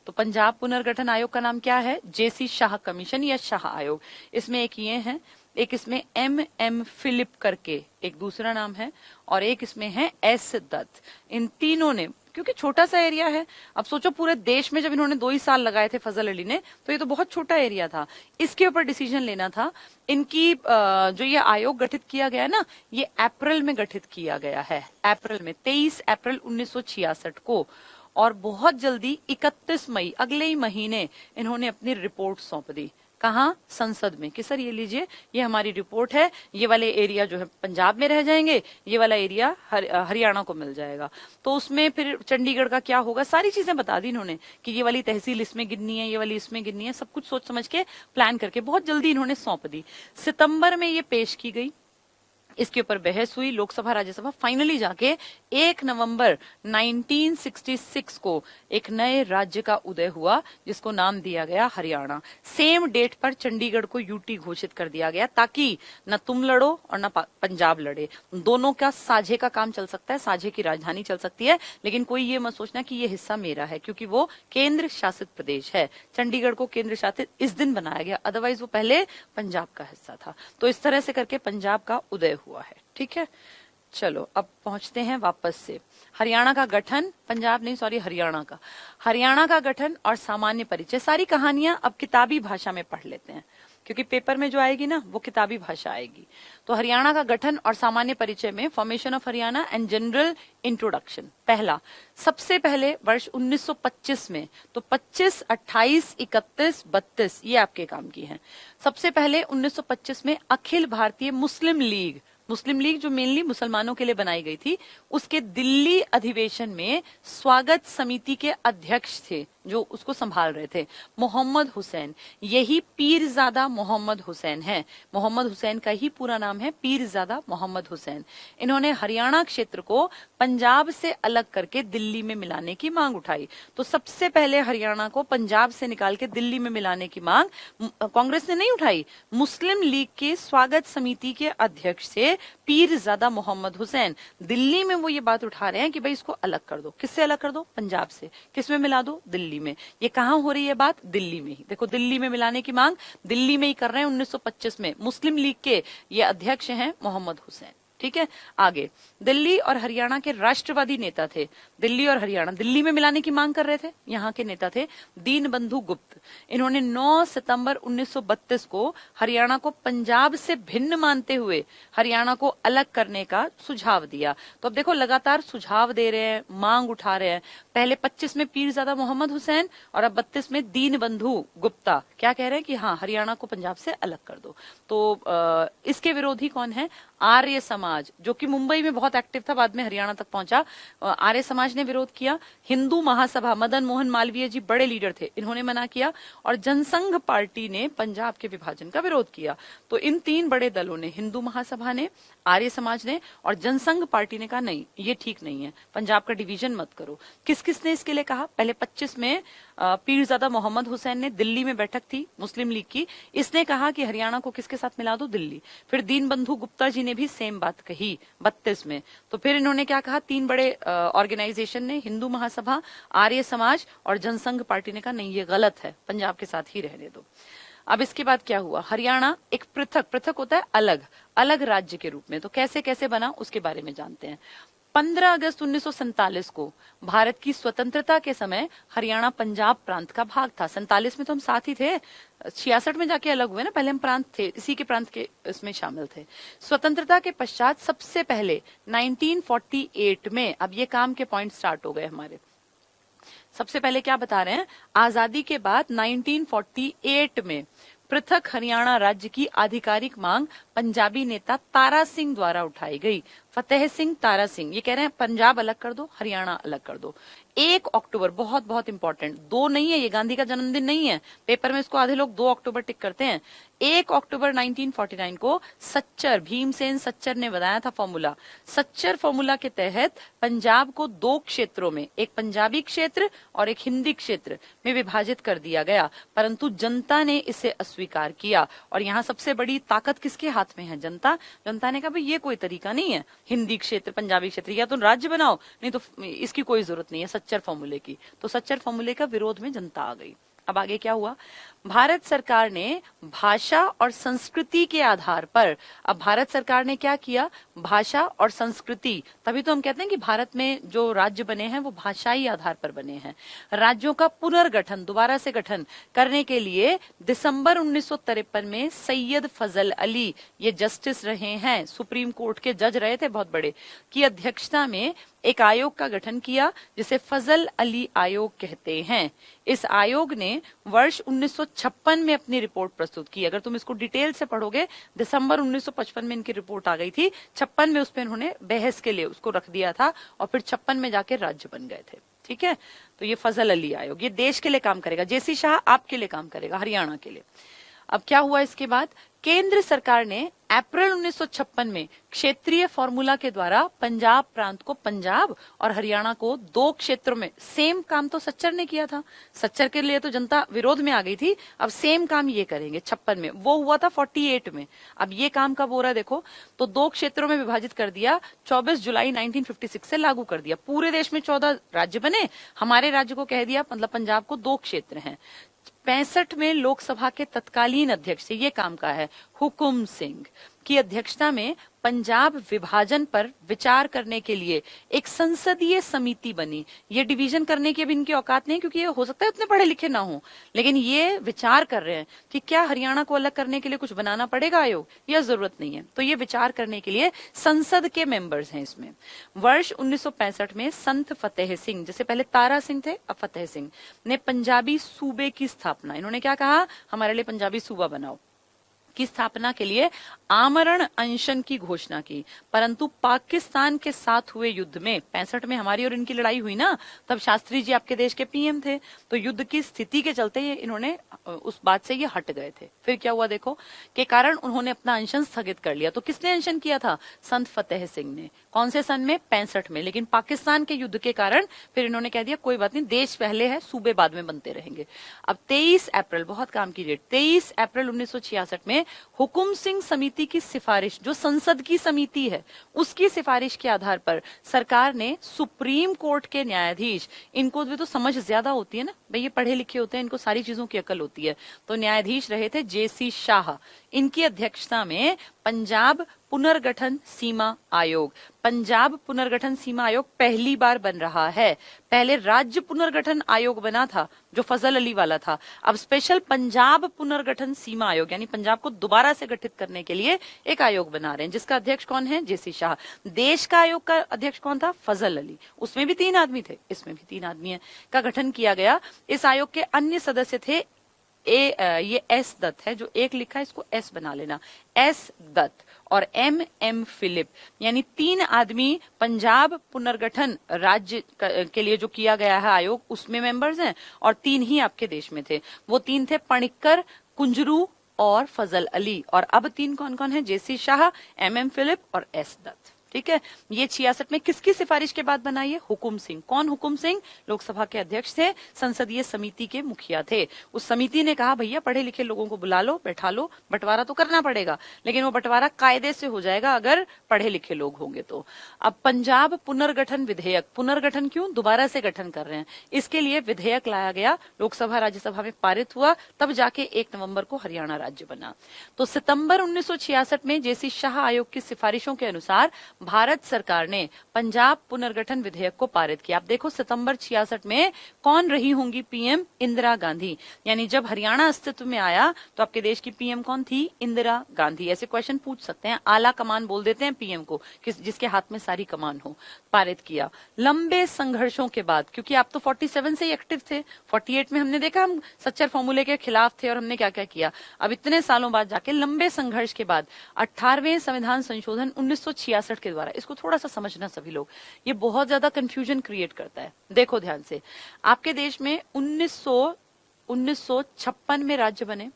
तो पंजाब पुनर्गठन आयोग का नाम क्या है, जेसी शाह कमीशन या शाह आयोग। इसमें एक ये है, एक इसमें एम फिलिप करके एक दूसरा नाम है और एक इसमें है एस दत्त। इन तीनों ने, क्योंकि छोटा सा एरिया है, अब सोचो पूरे देश में जब इन्होंने 2 ही साल लगाए थे फजल अली ने, तो ये तो बहुत छोटा एरिया था, इसके ऊपर डिसीजन लेना था। इनकी जो ये आयोग गठित किया गया ना, ये अप्रैल में गठित किया गया है, अप्रैल में 23 अप्रैल 1966 को। और बहुत जल्दी 31 मई अगले ही महीने इन्होंने अपनी रिपोर्ट सौंप दी। कहाँ, संसद में, कि सर ये लीजिए, ये हमारी रिपोर्ट है, ये वाले एरिया जो है पंजाब में रह जाएंगे, ये वाला एरिया हरियाणा को मिल जाएगा। तो उसमें फिर चंडीगढ़ का क्या होगा, सारी चीजें बता दी इन्होंने कि ये वाली तहसील इसमें गिननी है, ये वाली इसमें गिननी है, सब कुछ सोच समझ के प्लान करके बहुत जल्दी इन्होंने सौंप दी। सितंबर में ये पेश की गई, इसके ऊपर बहस हुई लोकसभा राज्यसभा। फाइनली जाके 1 नवंबर 1966 को एक नए राज्य का उदय हुआ जिसको नाम दिया गया हरियाणा। सेम डेट पर चंडीगढ़ को यूटी घोषित कर दिया गया ताकि न तुम लड़ो और न पंजाब लड़े, दोनों का साझे का काम चल सकता है, साझे की राजधानी चल सकती है, लेकिन कोई ये मत सोचना कि ये हिस्सा मेरा है, क्योंकि वो केंद्र शासित प्रदेश है। चंडीगढ़ को केंद्र शासित इस दिन बनाया गया, अदरवाइज वो पहले पंजाब का हिस्सा था। तो इस तरह से करके पंजाब का उदय हुआ है। ठीक है, चलो अब पहुंचते हैं वापस से हरियाणा का गठन, पंजाब नहीं सॉरी हरियाणा का गठन और सामान्य परिचय। सारी कहानियां अब किताबी भाषा में पढ़ लेते हैं क्योंकि पेपर में जो आएगी ना वो किताबी भाषा आएगी। तो हरियाणा का गठन और सामान्य परिचय में formation of Haryana and general introduction. पहला, सबसे पहले वर्ष 1925 में, तो 25, 28, 31, 32 ये आपके काम की हैं। सबसे पहले 1925 में अखिल भारतीय मुस्लिम लीग जो मेनली मुसलमानों के लिए बनाई गई थी, उसके दिल्ली अधिवेशन में स्वागत समिति के अध्यक्ष थे जो उसको संभाल रहे थे, मोहम्मद हुसैन। यही पीरजादा मोहम्मद हुसैन है। मोहम्मद हुसैन का ही पूरा नाम है पीरजादा मोहम्मद हुसैन। इन्होंने हरियाणा क्षेत्र को पंजाब से अलग करके दिल्ली में मिलाने की मांग उठाई। तो सबसे पहले हरियाणा को पंजाब से निकाल के दिल्ली में मिलाने की मांग कांग्रेस ने नहीं उठाई, मुस्लिम लीग के स्वागत समिति के अध्यक्ष से पीरजादा मोहम्मद हुसैन दिल्ली में वो ये बात उठा रहे हैं कि भाई इसको अलग कर दो। किससे अलग कर दो? पंजाब से। किसमें मिला दो? दिल्ली में। ये कहां हो रही है बात? दिल्ली में ही। देखो, दिल्ली में मिलाने की मांग दिल्ली में ही कर रहे हैं 1925 में। मुस्लिम लीग के ये अध्यक्ष हैं मोहम्मद हुसैन। ठीक है, आगे दिल्ली और हरियाणा के राष्ट्रवादी नेता थे। दिल्ली और हरियाणा दिल्ली में मिलाने की मांग कर रहे थे। यहाँ के नेता थे दीनबंधु गुप्त। इन्होंने 9 सितंबर 1932 को हरियाणा को पंजाब से भिन्न मानते हुए हरियाणा को अलग करने का सुझाव दिया। तो अब देखो, लगातार सुझाव दे रहे हैं, मांग उठा रहे हैं। पहले 25 में पीरजादा मोहम्मद हुसैन और अब 32 में दीनबंधु गुप्ता क्या कह रहे हैं कि हाँ, हरियाणा को पंजाब से अलग कर दो। तो इसके विरोधी कौन है? आर्य समाज, जो कि मुंबई में बहुत एक्टिव था, बाद में हरियाणा तक पहुंचा। आर्य समाज ने विरोध किया। हिंदू महासभा, मदन मोहन मालवीय जी बड़े लीडर थे, इन्होंने मना किया। और जनसंघ पार्टी ने पंजाब के विभाजन का विरोध किया। तो इन 3 बड़े दलों ने, हिंदू महासभा ने, आर्य समाज ने और जनसंघ पार्टी ने कहा नहीं, ये ठीक नहीं है, पंजाब का डिवीजन मत करो। किस किसने इसके लिए कहा? पहले 25 में पीरजादा मोहम्मद हुसैन ने, दिल्ली में बैठक थी मुस्लिम लीग की, इसने कहा कि हरियाणा को किसके साथ मिला दो? दिल्ली। फिर दीनबंधु गुप्ता जी ने भी सेम बात कही 32 में। तो फिर इन्होंने क्या कहा? 3 बड़े ऑर्गेनाइजेशन ने, हिंदू महासभा, आर्य समाज और जनसंघ पार्टी ने कहा नहीं, ये गलत है, पंजाब के साथ ही रहने दो। अब इसके बाद क्या हुआ? हरियाणा एक पृथक होता है, अलग राज्य के रूप में। तो कैसे कैसे बना उसके बारे में जानते हैं। 15 अगस्त 1947 को भारत की स्वतंत्रता के समय हरियाणा पंजाब प्रांत का भाग था। 47 में तो हम साथ ही थे, 66 में जाके अलग हुए ना, पहले हम प्रांत थे, इसी के प्रांत के इसमें शामिल थे। स्वतंत्रता के पश्चात सबसे पहले 1948 में, अब ये काम के पॉइंट स्टार्ट हो गए हमारे। सबसे पहले क्या बता रहे हैं? आजादी के बाद 1948 में पृथक हरियाणा राज्य की आधिकारिक मांग पंजाबी नेता तारा सिंह द्वारा उठाई गई। फतेह सिंह तारा सिंह ये कह रहे हैं पंजाब अलग कर दो, हरियाणा अलग कर दो। 1 अक्टूबर, बहुत बहुत इंपॉर्टेंट, 2 नहीं है, ये गांधी का जन्मदिन नहीं है, पेपर में इसको आधे लोग 2 अक्टूबर टिक करते हैं। 1 अक्टूबर 1949 को सच्चर, भीमसेन सच्चर ने बताया था फॉर्मूला। सच्चर फॉर्मूला के तहत पंजाब को 2 क्षेत्रों में, एक पंजाबी क्षेत्र और एक हिंदी क्षेत्र में विभाजित कर दिया गया, परंतु जनता ने इसे अस्वीकार किया। और यहाँ सबसे बड़ी ताकत किसके हाथ में है? जनता। जनता ने कहा भाई ये कोई तरीका नहीं है, हिंदी क्षेत्र, पंजाबी क्षेत्र, या तो राज्य बनाओ, नहीं तो इसकी कोई जरूरत नहीं है सच्चर फॉर्मूले की। तो सच्चर फॉर्मूले का विरोध में जनता आ गई। अब आगे क्या हुआ? भारत सरकार ने भाषा और संस्कृति के आधार पर, अब भारत सरकार ने क्या किया? भाषा और संस्कृति, तभी तो हम कहते हैं कि भारत में जो राज्य बने हैं वो भाषाई आधार पर बने हैं। राज्यों का पुनर्गठन, दोबारा से गठन करने के लिए दिसंबर 1953 में सैयद फजल अली, ये जस्टिस रहे हैं, सुप्रीम कोर्ट के जज रहे थे बहुत बड़े, की अध्यक्षता में एक आयोग का गठन किया जिसे फजल अली आयोग कहते हैं। इस आयोग ने वर्ष 1956 में अपनी रिपोर्ट प्रस्तुत की। अगर तुम इसको डिटेल से पढ़ोगे, दिसंबर 1955 में इनकी रिपोर्ट आ गई थी, 56 में उस पर इन्होंने बहस के लिए उसको रख दिया था और फिर 56 में जाके राज्य बन गए थे। ठीक है, तो ये फजल अली आयोग, ये देश के लिए काम करेगा। जेसी शाह आपके लिए काम करेगा, हरियाणा के लिए। अब क्या हुआ इसके बाद? केंद्र सरकार ने अप्रैल 1956 में क्षेत्रीय फॉर्मूला के द्वारा पंजाब प्रांत को पंजाब और हरियाणा को 2 क्षेत्रों में, सेम काम तो सच्चर ने किया था, सच्चर के लिए तो जनता विरोध में आ गई थी, अब सेम काम ये करेंगे 56 में, वो हुआ था 48 में। अब ये काम कब हो रहा है देखो, तो 2 क्षेत्रों में विभाजित कर दिया, 24 जुलाई 1956 से लागू कर दिया। पूरे देश में 14 राज्य बने, हमारे राज्य को कह दिया, मतलब पंजाब को 2 क्षेत्र हैं। 65 में लोकसभा के तत्कालीन अध्यक्ष, ये काम का है, हुकुम सिंह की अध्यक्षता में पंजाब विभाजन पर विचार करने के लिए एक संसदीय समिति बनी। ये डिवीजन करने की अब इनकी औकात नहीं, क्योंकि ये हो सकता है उतने पढ़े लिखे ना हो, लेकिन ये विचार कर रहे हैं कि क्या हरियाणा को अलग करने के लिए कुछ बनाना पड़ेगा आयोग, या जरूरत नहीं है। तो ये विचार करने के लिए संसद के मेंबर्स हैं इसमें। वर्ष 1965 में संत फतेह सिंह, जैसे पहले तारा सिंह थे अब फतेह सिंह, ने पंजाबी सूबे की स्थापना, इन्होंने क्या कहा? हमारे लिए पंजाबी सूबा बनाओ। की स्थापना के लिए आमरण अनशन की घोषणा की। परंतु पाकिस्तान के साथ हुए युद्ध में 65 में हमारी और इनकी लड़ाई हुई ना, तब शास्त्री जी आपके देश के पीएम थे, तो युद्ध की स्थिति के चलते ये इन्होंने उस बात से ये हट गए थे। फिर क्या हुआ देखो, के कारण उन्होंने अपना अनशन स्थगित कर लिया। तो किसने अनशन किया था? संत फतेह सिंह ने। कौन से सन में? 65 में। लेकिन पाकिस्तान के युद्ध के कारण फिर इन्होंने कह दिया कोई बात नहीं, देश पहले है, सूबे बाद में बनते रहेंगे। अब 23 अप्रैल, बहुत काम की डेट, 23 अप्रैल 1966 में हुकुम सिंह समिति की सिफारिश, जो संसद की समिति है, उसकी सिफारिश के आधार पर सरकार ने सुप्रीम कोर्ट के न्यायाधीश, इनको भी तो समझ ज्यादा होती है ना भाई, ये पढ़े लिखे होते हैं, इनको सारी चीजों की अकल होती है, तो न्यायाधीश रहे थे जेसी शाह। इनकी अध्यक्षता में पंजाब पुनर्गठन सीमा आयोग, पंजाब पुनर्गठन सीमा आयोग पहली बार बन रहा है। पहले राज्य पुनर्गठन आयोग बना था जो फजल अली वाला था, अब स्पेशल पंजाब पुनर्गठन सीमा आयोग, यानी पंजाब को दोबारा से गठित करने के लिए एक आयोग बना रहे हैं, जिसका अध्यक्ष कौन है? जेसी शाह। देश का आयोग का अध्यक्ष कौन था? फजल अली। उसमें भी 3 आदमी थे, इसमें भी 3 आदमी है, का गठन किया गया। इस आयोग के अन्य सदस्य थे ये एस दत्त है, जो एक लिखा है इसको एस बना लेना, एस दत्त और एम फिलिप, यानी 3 आदमी पंजाब पुनर्गठन राज्य के लिए जो किया गया है आयोग, उसमें मेंबर्स हैं, और 3 ही आपके देश में थे। वो 3 थे पणिक्कर, कुंजरू और फजल अली। और अब 3 कौन कौन है? जेसी शाह, एम फिलिप और एस दत्त। ठीक है, ये 66 में किसकी सिफारिश के बाद बनाई है? हुकुम सिंह। कौन हुकुम सिंह? लोकसभा के अध्यक्ष थे, संसदीय समिति के मुखिया थे। उस समिति ने कहा भैया पढ़े लिखे लोगों को बुला लो, बैठा लो, बंटवारा तो करना पड़ेगा, लेकिन वो बंटवारा कायदे से हो जाएगा अगर पढ़े लिखे लोग होंगे तो। अब पंजाब पुनर्गठन विधेयक, पुनर्गठन क्यों? दोबारा से गठन कर रहे हैं, इसके लिए विधेयक लाया गया, लोकसभा राज्यसभा में पारित हुआ, तब जाके 1 नवंबर को हरियाणा राज्य बना। तो सितंबर 1966 में जेसी शाह आयोग की सिफारिशों के अनुसार भारत सरकार ने पंजाब पुनर्गठन विधेयक को पारित किया। आप देखो सितंबर 66 में कौन रही होंगी पीएम? इंदिरा गांधी। यानी जब हरियाणा अस्तित्व में आया तो आपके देश की पीएम कौन थी? इंदिरा गांधी। ऐसे क्वेश्चन पूछ सकते हैं, आला कमान बोल देते हैं पीएम को, जिसके हाथ में सारी कमान हो। पारित किया लंबे संघर्षों के बाद, क्योंकि आप तो 47 से ही एक्टिव थे, 48 में हमने देखा हम सच्चर फॉर्मूले के खिलाफ थे और हमने क्या क्या किया। अब इतने सालों बाद जाके लंबे संघर्ष के बाद 18वें संविधान संशोधन 1966 के द्वारा, इसको थोड़ा सा समझना सभी लोग, ये बहुत ज्यादा कंफ्यूजन क्रिएट करता है। देखो ध्यान से, आपके देश में 1956 में राज्य बने,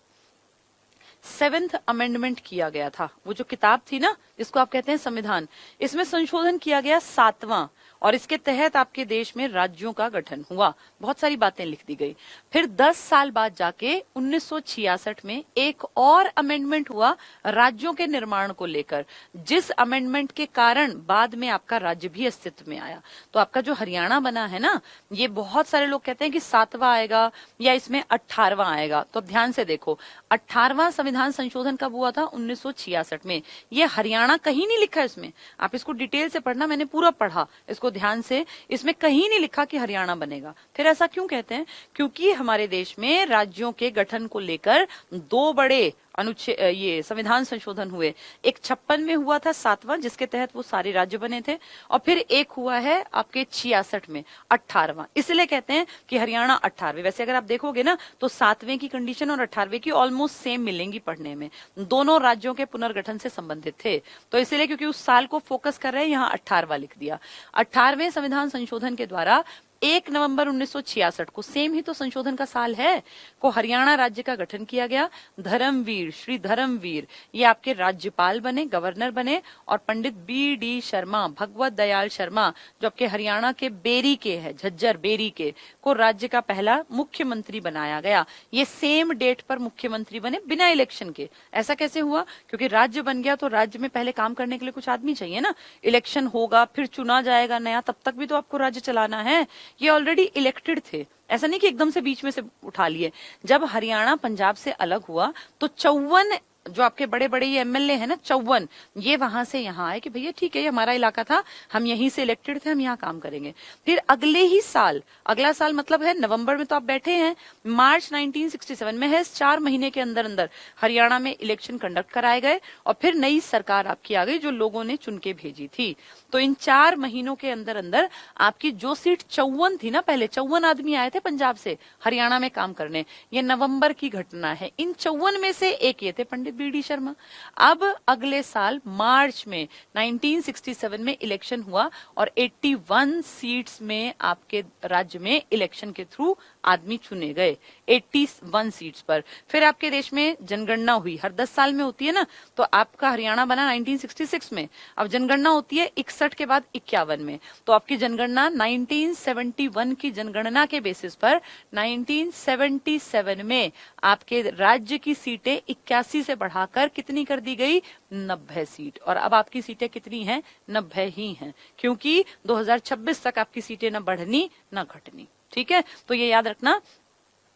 7th अमेंडमेंट किया गया था, वो जो किताब थी ना जिसको आप कहते हैं संविधान, इसमें संशोधन किया गया 7वां, और इसके तहत आपके देश में राज्यों का गठन हुआ, बहुत सारी बातें लिख दी गई। फिर 10 साल बाद जाके 1966 में एक और अमेंडमेंट हुआ राज्यों के निर्माण को लेकर, जिस अमेंडमेंट के कारण बाद में आपका राज्य भी अस्तित्व में आया। तो आपका जो हरियाणा बना है ना, ये बहुत सारे लोग कहते हैं कि 7वां आएगा या इसमें 18वां आएगा। तो अब ध्यान से देखो, 18वां संविधान संशोधन कब हुआ था? 1966 में। ये हरियाणा कहीं नहीं लिखा इसमें, आप इसको डिटेल से पढ़ना, मैंने पूरा पढ़ा इसको ध्यान से, इसमें कहीं नहीं लिखा कि हरियाणा बनेगा। फिर ऐसा क्यों कहते हैं? क्योंकि हमारे देश में राज्यों के गठन को लेकर 2 बड़े अनुच्छेद, ये संविधान संशोधन हुए। एक 56 में हुआ था 7वां, जिसके तहत वो सारे राज्य बने थे, और फिर एक हुआ है आपके 66 में 18वां, इसलिए कहते हैं कि हरियाणा 18वें। वैसे अगर आप देखोगे ना तो 7वें की कंडीशन और 18वें की ऑलमोस्ट सेम मिलेंगी पढ़ने में, दोनों राज्यों के पुनर्गठन से संबंधित थे। तो इसलिए क्योंकि उस साल को फोकस कर रहे हैं, यहाँ 18वां लिख दिया। 18वें संविधान संशोधन के द्वारा 1 नवंबर 1966 को, सेम ही तो संशोधन का साल है, को हरियाणा राज्य का गठन किया गया। धर्मवीर, श्री धर्मवीर, ये आपके राज्यपाल बने, गवर्नर बने, और पंडित BD शर्मा, भगवत दयाल शर्मा, जो आपके हरियाणा के बेरी के हैं, झज्जर बेरी के, को राज्य का पहला मुख्यमंत्री बनाया गया। ये सेम डेट पर मुख्यमंत्री बने बिना इलेक्शन के। ऐसा कैसे हुआ? क्योंकि राज्य बन गया तो राज्य में पहले काम करने के लिए कुछ आदमी चाहिए ना, इलेक्शन होगा, फिर चुना जाएगा नया, तब तक भी तो आपको राज्य चलाना है। ये ऑलरेडी इलेक्टेड थे, ऐसा नहीं कि एकदम से बीच में से उठा लिए। जब हरियाणा पंजाब से अलग हुआ तो 54 जो आपके बड़े बड़े ये एमएलए है ना, 54, ये वहां से यहाँ आए कि भैया ठीक है, ये हमारा इलाका था, हम यहीं से इलेक्टेड थे, हम यहाँ काम करेंगे। फिर अगले ही साल, अगला साल मतलब है नवंबर में, तो आप बैठे हैं, मार्च 1967 में है, 4 महीने के अंदर अंदर हरियाणा में इलेक्शन कंडक्ट कराए गए, और फिर नई सरकार आपकी आ गई जो लोगों ने चुन के भेजी थी। तो इन 4 महीनों के अंदर अंदर आपकी जो सीट 54 थी ना, पहले 54 आदमी आए थे पंजाब से हरियाणा में काम करने, ये नवंबर की घटना है। इन 54 में से एक ये थे पंडित बी.डी. शर्मा। अब अगले साल मार्च में 1967 में इलेक्शन हुआ और 81 सीट्स में आपके राज्य में इलेक्शन के थ्रू आदमी चुने गए, 81 सीट्स पर। फिर आपके देश में जनगणना हुई, हर 10 साल में होती है ना, तो आपका हरियाणा बना 1966 में। अब जनगणना होती है 61 के बाद 51 में, तो आपकी जनगणना 1971 की जनगणना के बेसिस पर 1977 में आपके राज्य की सीटें 81 से बढ़ाकर कितनी कर दी गई, 90 सीट। और अब आपकी सीटें कितनी हैं, 90 ही हैं, क्योंकि 2026 तक आपकी सीटें न बढ़नी न घटनी। ठीक है, तो ये याद रखना।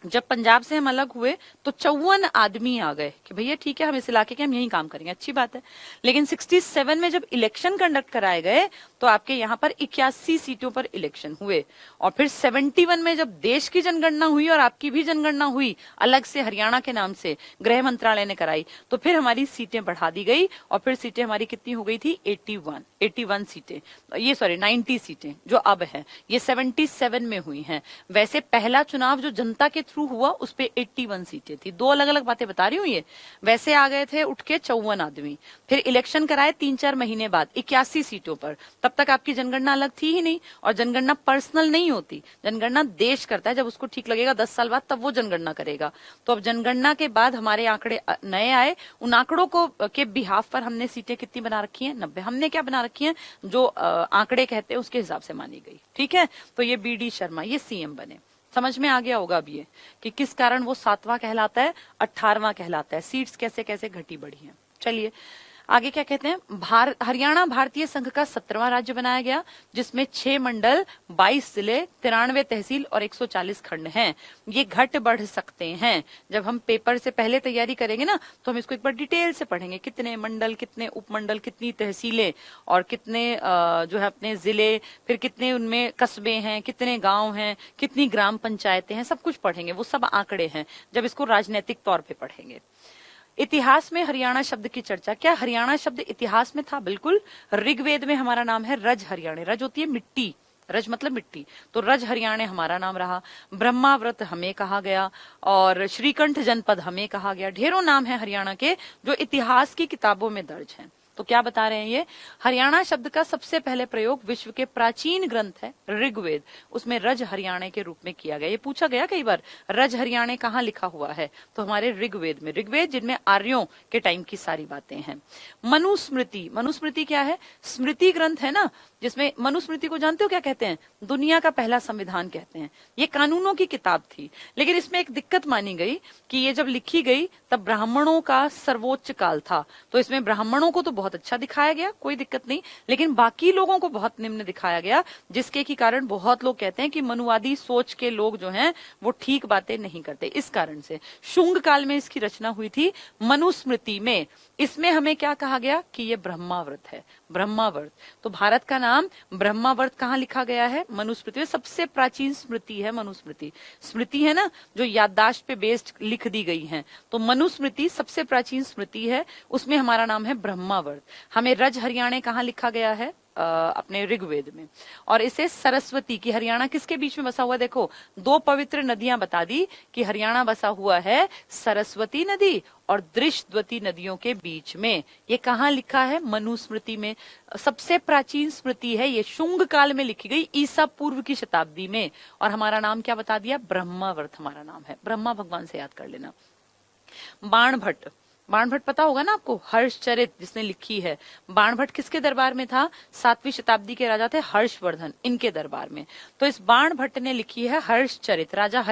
जब पंजाब से हम अलग हुए तो 54 आदमी आ गए कि भैया ठीक है हम इस इलाके के हम यही काम करेंगे, अच्छी बात है। लेकिन 67 में जब इलेक्शन कंडक्ट कराए गए तो आपके यहाँ पर 81 सीटों पर इलेक्शन हुए। और फिर 71 में जब देश की जनगणना हुई और आपकी भी जनगणना हुई अलग से हरियाणा के नाम से, गृह मंत्रालय ने कराई, तो फिर हमारी सीटें बढ़ा दी गई और फिर सीटें हमारी कितनी हो गई थी, 81 सीटें, ये 90 सीटें जो अब है, ये 77 में हुई हैं। वैसे पहला चुनाव जो जनता के थ्रू हुआ उस पे 81 सीटें थी। दो अलग अलग बातें बता रही हूँ ये। वैसे आ गए थे उठ के 54 आदमी, फिर इलेक्शन कराए 3-4 महीने बाद 81 सीटों पर। तब तक आपकी जनगणना अलग थी ही नहीं, और जनगणना पर्सनल नहीं होती, जनगणना देश करता है। जब उसको ठीक लगेगा 10 साल बाद तब वो जनगणना करेगा। तो अब जनगणना के बाद हमारे आंकड़े नए आए, उन आंकड़ों को के बिहाफ पर हमने सीटें कितनी बना रखी है, 90। हमने क्या बना रखी है, जो आंकड़े कहते हैं उसके हिसाब से मानी गई। ठीक है, तो ये बी.डी. शर्मा ये सीएम बने। समझ में आ गया होगा अब ये कि किस कारण वो 7वां कहलाता है, 18वां कहलाता है, सीट्स कैसे कैसे घटी बढ़ी हैं। चलिए आगे क्या कहते हैं। हरियाणा भारतीय संघ का 17वां राज्य बनाया गया, जिसमें 6 मंडल, 22 जिले, 93 तहसील और 140 खंड हैं। ये घट बढ़ सकते हैं। जब हम पेपर से पहले तैयारी करेंगे ना तो हम इसको एक बार डिटेल से पढ़ेंगे, कितने मंडल, कितने उपमंडल, कितनी तहसीलें और कितने जो है अपने जिले, फिर कितने उनमें कस्बे हैं, कितने गांव हैं, कितनी ग्राम पंचायतें हैं, सब कुछ पढ़ेंगे। वो सब आंकड़े हैं जब इसको राजनीतिक तौर पे पढ़ेंगे। इतिहास में हरियाणा शब्द की चर्चा। क्या हरियाणा शब्द इतिहास में था? बिल्कुल। ऋग्वेद में हमारा नाम है रज हरियाणे। रज होती है मिट्टी, रज मतलब मिट्टी, तो रज हरियाणे हमारा नाम रहा। ब्रह्माव्रत हमें कहा गया और श्रीकंठ जनपद हमें कहा गया। ढेरों नाम है हरियाणा के जो इतिहास की किताबों में दर्ज हैं। तो क्या बता रहे हैं ये, हरियाणा शब्द का सबसे पहले प्रयोग विश्व के प्राचीन ग्रंथ है ऋग्वेद, उसमें रज हरियाणे के रूप में किया गया। ये पूछा गया कई बार, रज हरियाणे कहाँ लिखा हुआ है, तो हमारे ऋग्वेद में। ऋग्वेद जिनमें आर्यों के टाइम की सारी बातें हैं। मनुस्मृति, मनुस्मृति क्या है, स्मृति ग्रंथ है ना, जिसमें मनुस्मृति को जानते हो क्या कहते हैं, दुनिया का पहला संविधान कहते हैं। ये कानूनों की किताब थी, लेकिन इसमें एक दिक्कत मानी गई कि ये जब लिखी गई तब ब्राह्मणों का सर्वोच्च काल था, तो इसमें ब्राह्मणों को तो बहुत अच्छा दिखाया गया, कोई दिक्कत नहीं, लेकिन बाकी लोगों को बहुत निम्न दिखाया गया, जिसके की कारण बहुत लोग कहते हैं कि मनुवादी सोच के लोग जो हैं वो ठीक बातें नहीं करते। इस कारण से शुंग काल में इसकी रचना हुई थी मनुस्मृति में। इसमें हमें क्या कहा गया कि ये ब्रह्मावर्त है, ब्रह्मावर्त। तो भारत का नाम ब्रह्मावर्त कहाँ लिखा गया है, मनुस्मृति में। सबसे प्राचीन स्मृति है मनुस्मृति। स्मृति है ना जो याददाश्त पे बेस्ड लिख दी गई है, तो मनुस्मृति सबसे प्राचीन स्मृति है, उसमें हमारा नाम है ब्रह्मावर्त। हमें रज हरियाणे कहाँ लिखा गया है, अपने ऋग्वेद में। और इसे सरस्वती की, हरियाणा किसके बीच में बसा हुआ, देखो 2 पवित्र नदियां बता दी कि हरियाणा बसा हुआ है सरस्वती नदी और दृशद्वती नदियों के बीच में। ये कहाँ लिखा है, मनुस्मृति में। सबसे प्राचीन स्मृति है ये, शुंग काल में लिखी गई, ईसा पूर्व की शताब्दी में। और हमारा नाम क्या बता दिया, ब्रह्मावर्त हमारा नाम है। ब्रह्मा भगवान से याद कर लेना। बाणभट्ट, बाणभट्ट पता होगा ना आपको, हर्षचरित जिसने लिखी है। बाणभट्ट किसके दरबार में था, 7वीं शताब्दी के राजा थे हर्षवर्धन, इनके दरबार में। तो इस बाणभट्ट ने लिखी है हर्षचरित, राजा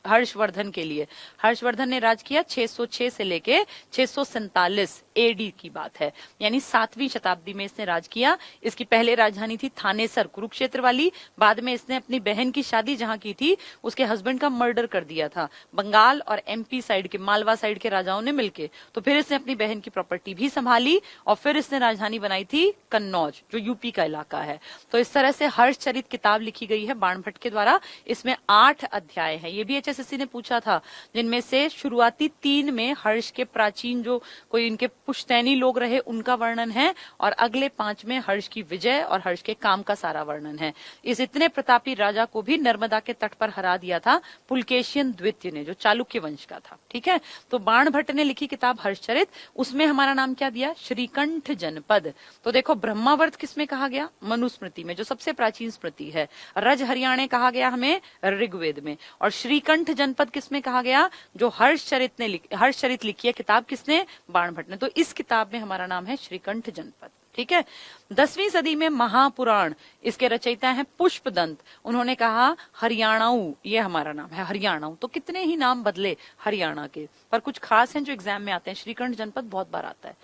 हर्षवर्धन के लिए। हर्षवर्धन ने राज किया 606 से लेके 647 एडी की बात है, यानी 7वीं शताब्दी में इसने राज किया। इसकी पहले राजधानी थी थानेसर, कुरुक्षेत्र वाली। बाद में इसने अपनी बहन की शादी जहां की थी उसके हस्बैंड का मर्डर कर दिया था, बंगाल और एमपी साइड के, मालवा साइड के राजाओं ने मिलके। तो फिर इसने अपनी बहन की प्रॉपर्टी भी संभाली और फिर इसने राजधानी बनाई थी कन्नौज, जो यूपी का इलाका है। तो इस तरह से हर्षचरित किताब लिखी गई है बाणभट्ट के द्वारा। इसमें 8 अध्याय हैं। ये भी एचएसएससी ने पूछा था, जिनमें से शुरुआती 3 में हर्ष के प्राचीन जो कोई इनके पुश्तैनी लोग रहे उनका वर्णन है, और अगले 5 में हर्ष की विजय और हर्ष के काम का सारा वर्णन है। इस इतने प्रतापी राजा को भी नर्मदा के तट पर हरा दिया था पुलकेशियन द्वितीय ने, जो चालुक्य वंश का था। ठीक है, तो बाण भट्ट ने लिखी किताब हर्षचरित, उसमें हमारा नाम क्या दिया, श्रीकंठ जनपद। तो देखो ब्रह्मावर्त किसमें कहा गया, मनुस्मृति में, जो सबसे प्राचीन स्मृति है। रज हरियाणे कहा गया हमें ऋग्वेद में, और श्रीकंठ जनपद किसमें कहा गया, जो हर्षचरित लिखी है किताब किसने, बाण भट्ट ने। तो इस किताब में हमारा नाम है श्रीकंठ जनपद। ठीक है, 10वीं सदी में महापुराण, इसके रचयिता हैं पुष्पदंत। उन्होंने कहा हरियाणाऊ, ये हमारा नाम है हरियाणाऊ। तो कितने ही नाम बदले हरियाणा के, पर कुछ खास हैं जो एग्जाम में आते हैं। श्रीकंठ जनपद बहुत बार आता है।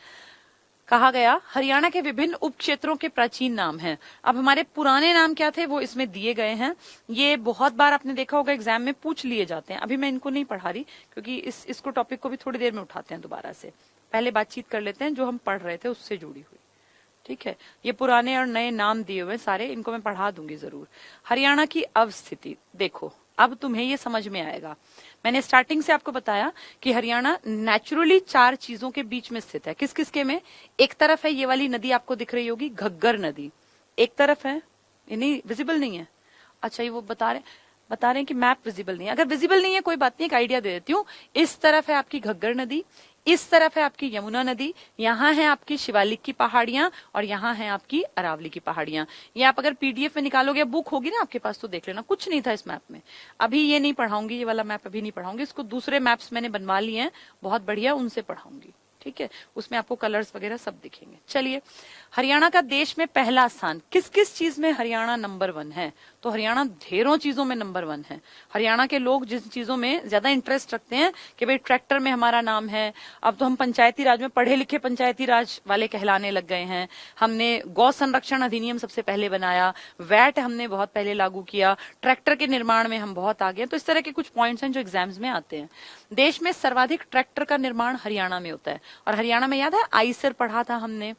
कहा गया हरियाणा के विभिन्न उप क्षेत्रों के प्राचीन नाम हैं। अब हमारे पुराने नाम क्या थे वो इसमें दिए गए हैं। ये बहुत बार आपने देखा होगा एग्जाम में पूछ लिए जाते हैं। अभी मैं इनको नहीं पढ़ा रही, क्योंकि इसको टॉपिक को भी थोड़ी देर में उठाते हैं दोबारा से। पहले बातचीत कर लेते हैं जो हम पढ़ रहे थे उससे जुड़ी हुई। ठीक है, ये पुराने और नए नाम दिए हुए सारे, इनको मैं पढ़ा दूंगी जरूर। हरियाणा की अवस्थिति देखो, अब तुम्हें ये समझ में आएगा। मैंने स्टार्टिंग से आपको बताया कि हरियाणा नेचुरली 4 चीजों के बीच में स्थित है। किस किसके में, एक तरफ है ये वाली नदी आपको दिख रही होगी, घग्गर नदी, एक तरफ है, ये नहीं विजिबल नहीं है। अच्छा, ये वो बता रहे हैं कि मैप विजिबल नहीं है। अगर विजिबल नहीं है कोई बात नहीं, एक आइडिया दे देती हूँ। इस तरफ है आपकी घग्गर नदी, इस तरफ है आपकी यमुना नदी, यहाँ है आपकी शिवालिक की पहाड़ियां, और यहाँ है आपकी अरावली की पहाड़ियां। ये आप अगर पीडीएफ में निकालोगे, बुक होगी ना आपके पास, तो देख लेना। कुछ नहीं था इस मैप में। अभी ये नहीं पढ़ाऊंगी, ये वाला मैप अभी नहीं पढ़ाऊंगी। इसको दूसरे मैप्स मैंने बनवा लिए हैं बहुत बढ़िया, उनसे पढ़ाऊंगी। ठीक है, उसमें आपको कलर्स वगैरह सब दिखेंगे। चलिए, हरियाणा का देश में पहला स्थान, किस किस चीज में हरियाणा नंबर 1 है, तो हरियाणा ढेरों चीजों में नंबर 1 है। हरियाणा के लोग जिन चीजों में ज्यादा इंटरेस्ट रखते हैं कि भाई ट्रैक्टर में हमारा नाम है। अब तो हम पंचायती राज में पढ़े लिखे पंचायती राज वाले कहलाने लग गए हैं। हमने गौ संरक्षण अधिनियम सबसे पहले बनाया, वैट हमने बहुत पहले लागू किया, ट्रैक्टर के निर्माण में हम बहुत आगे हैं। तो इस तरह के कुछ पॉइंट्स हैं जो एग्जाम्स में आते हैं। देश में सर्वाधिक ट्रैक्टर का निर्माण हरियाणा में होता है, और हरियाणा में याद है आईसर पढ़ा था हमने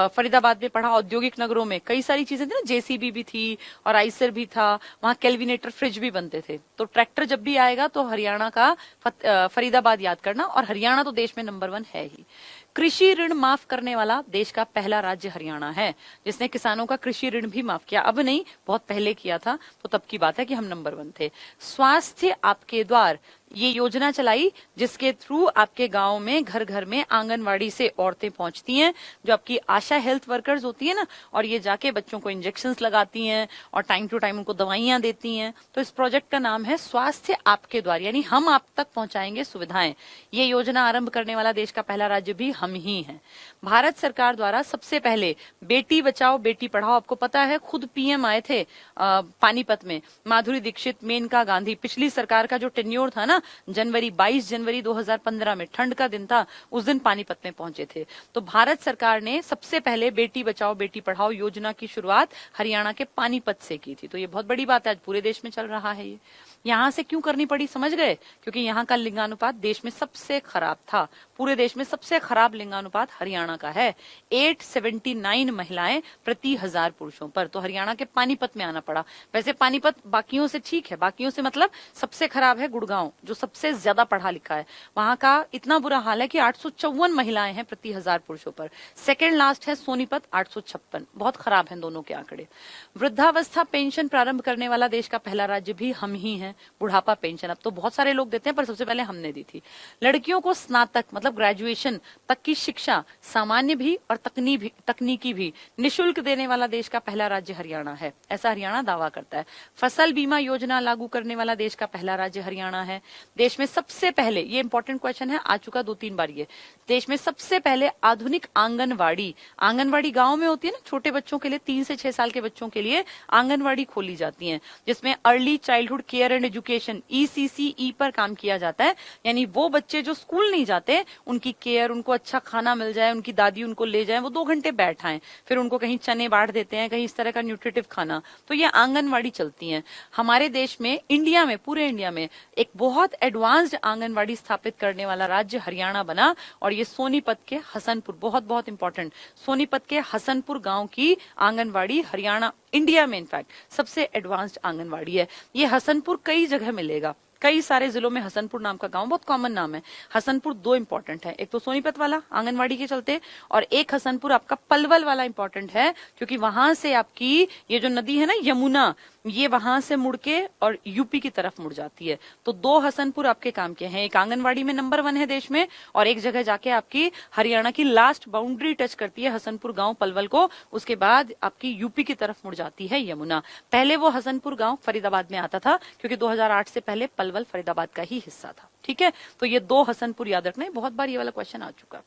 फरीदाबाद में पढ़ा। औद्योगिक नगरों में कई सारी चीजें थी ना, जेसीबी भी थी और आइसर भी था, वहां केल्विनेटर फ्रिज भी बनते थे। तो ट्रैक्टर जब भी आएगा तो हरियाणा का फरीदाबाद याद करना, और हरियाणा तो देश में नंबर 1 है ही। कृषि ऋण माफ करने वाला देश का पहला राज्य हरियाणा है, जिसने किसानों का कृषि ऋण भी माफ किया। अब नहीं, बहुत पहले किया था, तो तब की बात है कि हम नंबर 1 थे। स्वास्थ्य आपके द्वार, ये योजना चलाई जिसके थ्रू आपके गांव में घर घर में आंगनवाड़ी से औरतें पहुंचती हैं, जो आपकी आशा हेल्थ वर्कर्स होती है ना, और ये जाके बच्चों को इंजेक्शंस लगाती हैं और टाइम टू टाइम उनको दवाइयां देती हैं। तो इस प्रोजेक्ट का नाम है स्वास्थ्य आपके द्वार, यानी हम आप तक पहुंचाएंगे सुविधाएं। ये योजना आरंभ करने वाला देश का पहला राज्य भी हम ही हैं। भारत सरकार द्वारा सबसे पहले बेटी बचाओ बेटी पढ़ाओ, आपको पता है खुद पीएम आए थे पानीपत में, माधुरी दीक्षित, मेनका गांधी। पिछली सरकार का जो टेन्योर था ना, 22 जनवरी 2015 में, ठंड का दिन था, उस दिन पानीपत में पहुंचे थे। तो भारत सरकार ने सबसे पहले बेटी बचाओ बेटी पढ़ाओ योजना की शुरुआत हरियाणा के पानीपत से की थी। तो ये बहुत बड़ी बात है, आज पूरे देश में चल रहा है। ये यहां से क्यों करनी पड़ी समझ गए, क्योंकि यहाँ का लिंगानुपात देश में सबसे खराब था। पूरे देश में सबसे खराब लिंगानुपात हरियाणा का है, 879 महिलाएं प्रति 1000 पुरुषों पर। तो हरियाणा के पानीपत में आना पड़ा। वैसे पानीपत बाकियों से ठीक है, बाकियों से मतलब सबसे खराब है गुड़गांव, जो सबसे ज्यादा पढ़ा लिखा है। वहां का इतना बुरा हाल है कि 854 महिलाएं हैं प्रति 1000 पुरुषों पर। सेकेंड लास्ट है सोनीपत, 856। बहुत खराब है दोनों के आंकड़े। वृद्धावस्था पेंशन प्रारंभ करने वाला देश का पहला राज्य भी हम ही हैं। बुढ़ापा पेंशन अब तो बहुत सारे लोग देते हैं, पर सबसे पहले हमने दी थी। लड़कियों को स्नातक मतलब ग्रेजुएशन तक की शिक्षा, सामान्य भी और तकनीकी भी निशुल्क देने वाला देश का पहला राज्य हरियाणा है, ऐसा हरियाणा दावा करता है। फसल बीमा योजना लागू करने वाला देश का पहला राज्य हरियाणा है। देश में सबसे पहले, ये इंपॉर्टेंट क्वेश्चन है, आ चुका 2-3 बार ये, देश में सबसे पहले आधुनिक आंगनवाड़ी गांव में होती है ना, छोटे बच्चों के लिए, 3 से 6 साल के बच्चों के लिए आंगनवाड़ी खोली जाती है, जिसमें early childhood care and education ECCE पर काम किया जाता है। यानी वो बच्चे जो स्कूल नहीं जाते, उनकी केयर, उनको अच्छा खाना मिल जाए, उनकी दादी उनको ले जाए, वो 2 घंटे बैठाएं, फिर उनको कहीं चने बांट देते हैं, कहीं इस तरह का न्यूट्रिटिव खाना। तो ये आंगनवाड़ी चलती है हमारे देश में। इंडिया में, पूरे इंडिया में एक बहुत एडवांस्ड आंगनवाड़ी स्थापित करने वाला राज्य हरियाणा बना, और ये सोनीपत के हसनपुर, बहुत बहुत इंपॉर्टेंट, सोनीपत के हसनपुर गांव की आंगनवाड़ी हरियाणा, इंडिया में इनफैक्ट सबसे एडवांस्ड आंगनवाड़ी है। ये हसनपुर कई जगह मिलेगा, कई सारे जिलों में हसनपुर नाम का गांव बहुत कॉमन नाम है। हसनपुर दो इंपॉर्टेंट है, एक तो सोनीपत वाला आंगनवाड़ी के चलते, और एक हसनपुर आपका पलवल वाला इंपॉर्टेंट है क्योंकि वहां से आपकी ये जो नदी है ना यमुना, ये वहां से मुड़ के और यूपी की तरफ मुड़ जाती है। तो दो हसनपुर आपके काम के हैं, एक आंगनवाड़ी में नंबर 1 है देश में, और एक जगह जाके आपकी हरियाणा की लास्ट बाउंड्री टच करती है हसनपुर गांव पलवल को, उसके बाद आपकी यूपी की तरफ मुड़ जाती है यमुना। पहले वो हसनपुर गांव फरीदाबाद में आता था क्योंकि 2008 से पहले पलवल फरीदाबाद का ही हिस्सा था। ठीक है, तो ये दो हसनपुर याद रखना है, बहुत बार ये वाला क्वेश्चन आ चुका।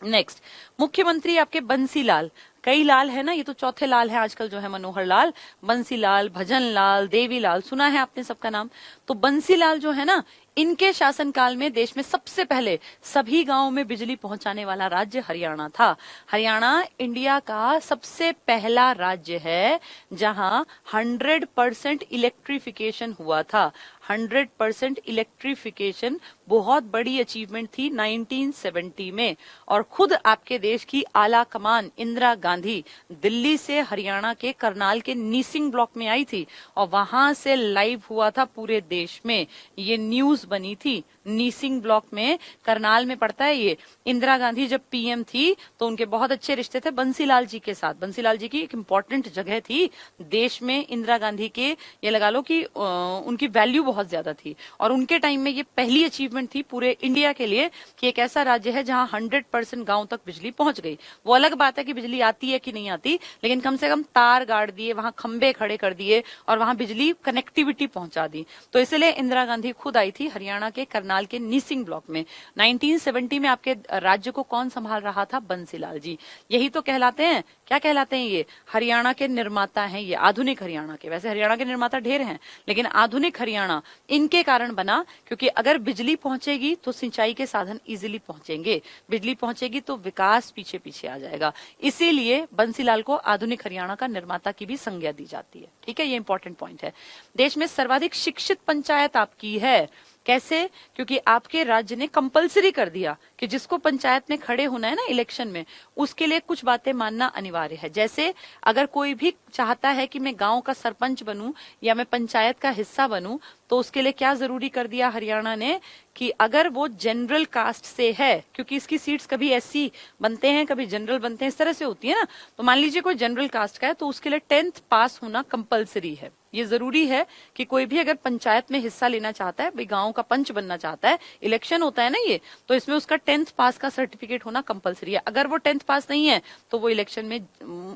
नेक्स्ट, मुख्यमंत्री आपके बंसीलाल, कई लाल है ना, ये तो चौथे लाल है आजकल जो है, मनोहर लाल, बंसीलाल, भजन लाल, देवीलाल, सुना है आपने सबका नाम। तो बंसीलाल जो है ना, इनके शासनकाल में देश में सबसे पहले सभी गांवों में बिजली पहुंचाने वाला राज्य हरियाणा था। हरियाणा इंडिया का सबसे पहला राज्य है जहां 100% इलेक्ट्रिफिकेशन हुआ था। 100% इलेक्ट्रिफिकेशन बहुत बड़ी अचीवमेंट थी 1970 में, और खुद आपके देश की आला कमान इंदिरा गांधी दिल्ली से हरियाणा के करनाल के नीसिंग ब्लॉक में आई थी और वहां से लाइव हुआ था पूरे देश में, ये न्यूज बनी थी। नीसिंग ब्लॉक में करनाल में पड़ता है ये। इंदिरा गांधी जब पीएम थी तो उनके बहुत अच्छे रिश्ते थे बंसीलाल जी के साथ। बंसीलाल जी की एक इम्पोर्टेंट जगह थी देश में इंदिरा गांधी के, ये लगा लो कि उनकी वैल्यू बहुत ज्यादा थी, और उनके टाइम में ये पहली अचीवमेंट थी पूरे इंडिया के लिए कि एक ऐसा राज्य है जहां 100% गांव तक बिजली पहुंच गई। वो अलग बात है कि बिजली आती है कि नहीं आती, लेकिन कम से कम तार गाड़ दिए, वहां खंबे खड़े कर दिए और वहां बिजली कनेक्टिविटी पहुंचा दी। तो इसलिए इंदिरा गांधी खुद आई थी हरियाणा के करनाल के नीसिंग ब्लॉक में। 1970 में आपके राज्य को कौन संभाल रहा था? बंसीलाल जी। यही तो कहलाते हैं, क्या कहलाते हैं ये? हरियाणा के निर्माता हैं ये, आधुनिक हरियाणा के। वैसे हरियाणा के निर्माता ढेर हैं, लेकिन आधुनिक हरियाणा इनके कारण बना, क्योंकि अगर बिजली पहुंचेगी तो सिंचाई के साधन इजीली पहुंचेंगे, बिजली पहुंचेगी तो विकास पीछे पीछे आ जाएगा। इसीलिए बंसीलाल को आधुनिक हरियाणा का निर्माता की भी संज्ञा दी जाती है। ठीक है, ये इंपॉर्टेंट पॉइंट है। देश में सर्वाधिक शिक्षित पंचायत आपकी है। कैसे? क्योंकि आपके राज्य ने कंपलसरी कर दिया कि जिसको पंचायत में खड़े होना है ना इलेक्शन में, उसके लिए कुछ बातें मानना अनिवार्य है। जैसे अगर कोई भी चाहता है कि मैं गांव का सरपंच बनूं या मैं पंचायत का हिस्सा बनूं, तो उसके लिए क्या जरूरी कर दिया हरियाणा ने कि अगर वो जनरल कास्ट से है, क्योंकि इसकी सीट्स कभी एससी बनते हैं कभी जनरल बनते हैं, इस तरह से होती है ना। तो मान लीजिए कोई जनरल कास्ट का है तो उसके लिए 10th पास होना कंपलसरी है। ये जरूरी है कि कोई भी अगर पंचायत में हिस्सा लेना चाहता है, भाई गांव का पंच बनना चाहता है, इलेक्शन होता है ना ये, तो इसमें उसका 10th पास का सर्टिफिकेट होना कंपलसरी है। अगर वो 10th पास नहीं है तो वो इलेक्शन में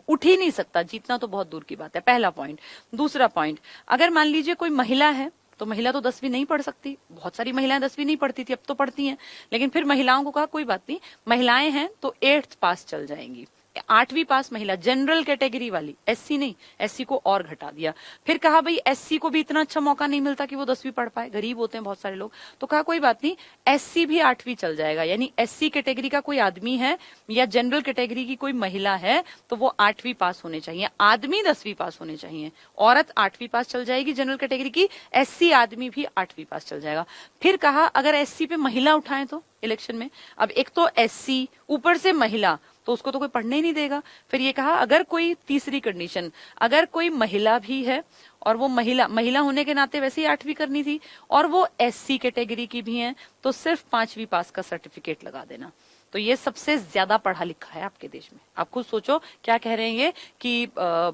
उठ ही नहीं सकता, जीतना तो बहुत दूर की बात है। पहला पॉइंट। दूसरा पॉइंट, अगर मान लीजिए कोई महिला है तो महिला तो 10वीं नहीं पढ़ सकती। बहुत सारी महिलाएं 10वीं नहीं पढ़ती थी, अब तो पढ़ती हैं, लेकिन फिर महिलाओं को कहा कोई बात नहीं, महिलाएं हैं तो 8th पास चल जाएंगी। 8वीं पास महिला, जनरल कैटेगरी वाली, एससी नहीं, एससी को और घटा दिया। फिर कहा भाई एससी को भी इतना अच्छा मौका नहीं मिलता कि वो 10वीं पढ़ पाए, गरीब होते हैं बहुत सारे लोग, तो कहा कोई बात नहीं, एससी भी 8वीं चल जाएगा। यानी एससी कैटेगरी का कोई आदमी है या जनरल कैटेगरी की कोई महिला है तो वो 8वीं पास होने चाहिए। आदमी 10वीं पास होने चाहिए, औरत 8वीं पास चल जाएगी जनरल कैटेगरी की, एससी आदमी भी 8वीं पास चल जाएगा। फिर कहा अगर एससी पे महिला उठाएं तो इलेक्शन में, अब एक तो एससी ऊपर से महिला, तो उसको तो कोई पढ़ने ही नहीं देगा। फिर ये कहा अगर कोई तीसरी कंडीशन, अगर कोई महिला भी है और वो महिला होने के नाते वैसे ही 8वीं करनी थी और वो एससी कैटेगरी की भी है, तो सिर्फ 5वीं पास का सर्टिफिकेट लगा देना। तो ये सबसे ज्यादा पढ़ा लिखा है आपके देश में। आप खुद सोचो क्या कह रहे हैं ये कि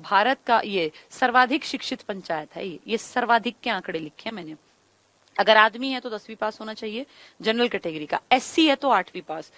भारत का ये सर्वाधिक शिक्षित पंचायत है। ये सर्वाधिक के आंकड़े लिखे हैं मैंने। अगर आदमी है तो 10वीं पास होना चाहिए जनरल कैटेगरी का, एससी है तो 8वीं पास,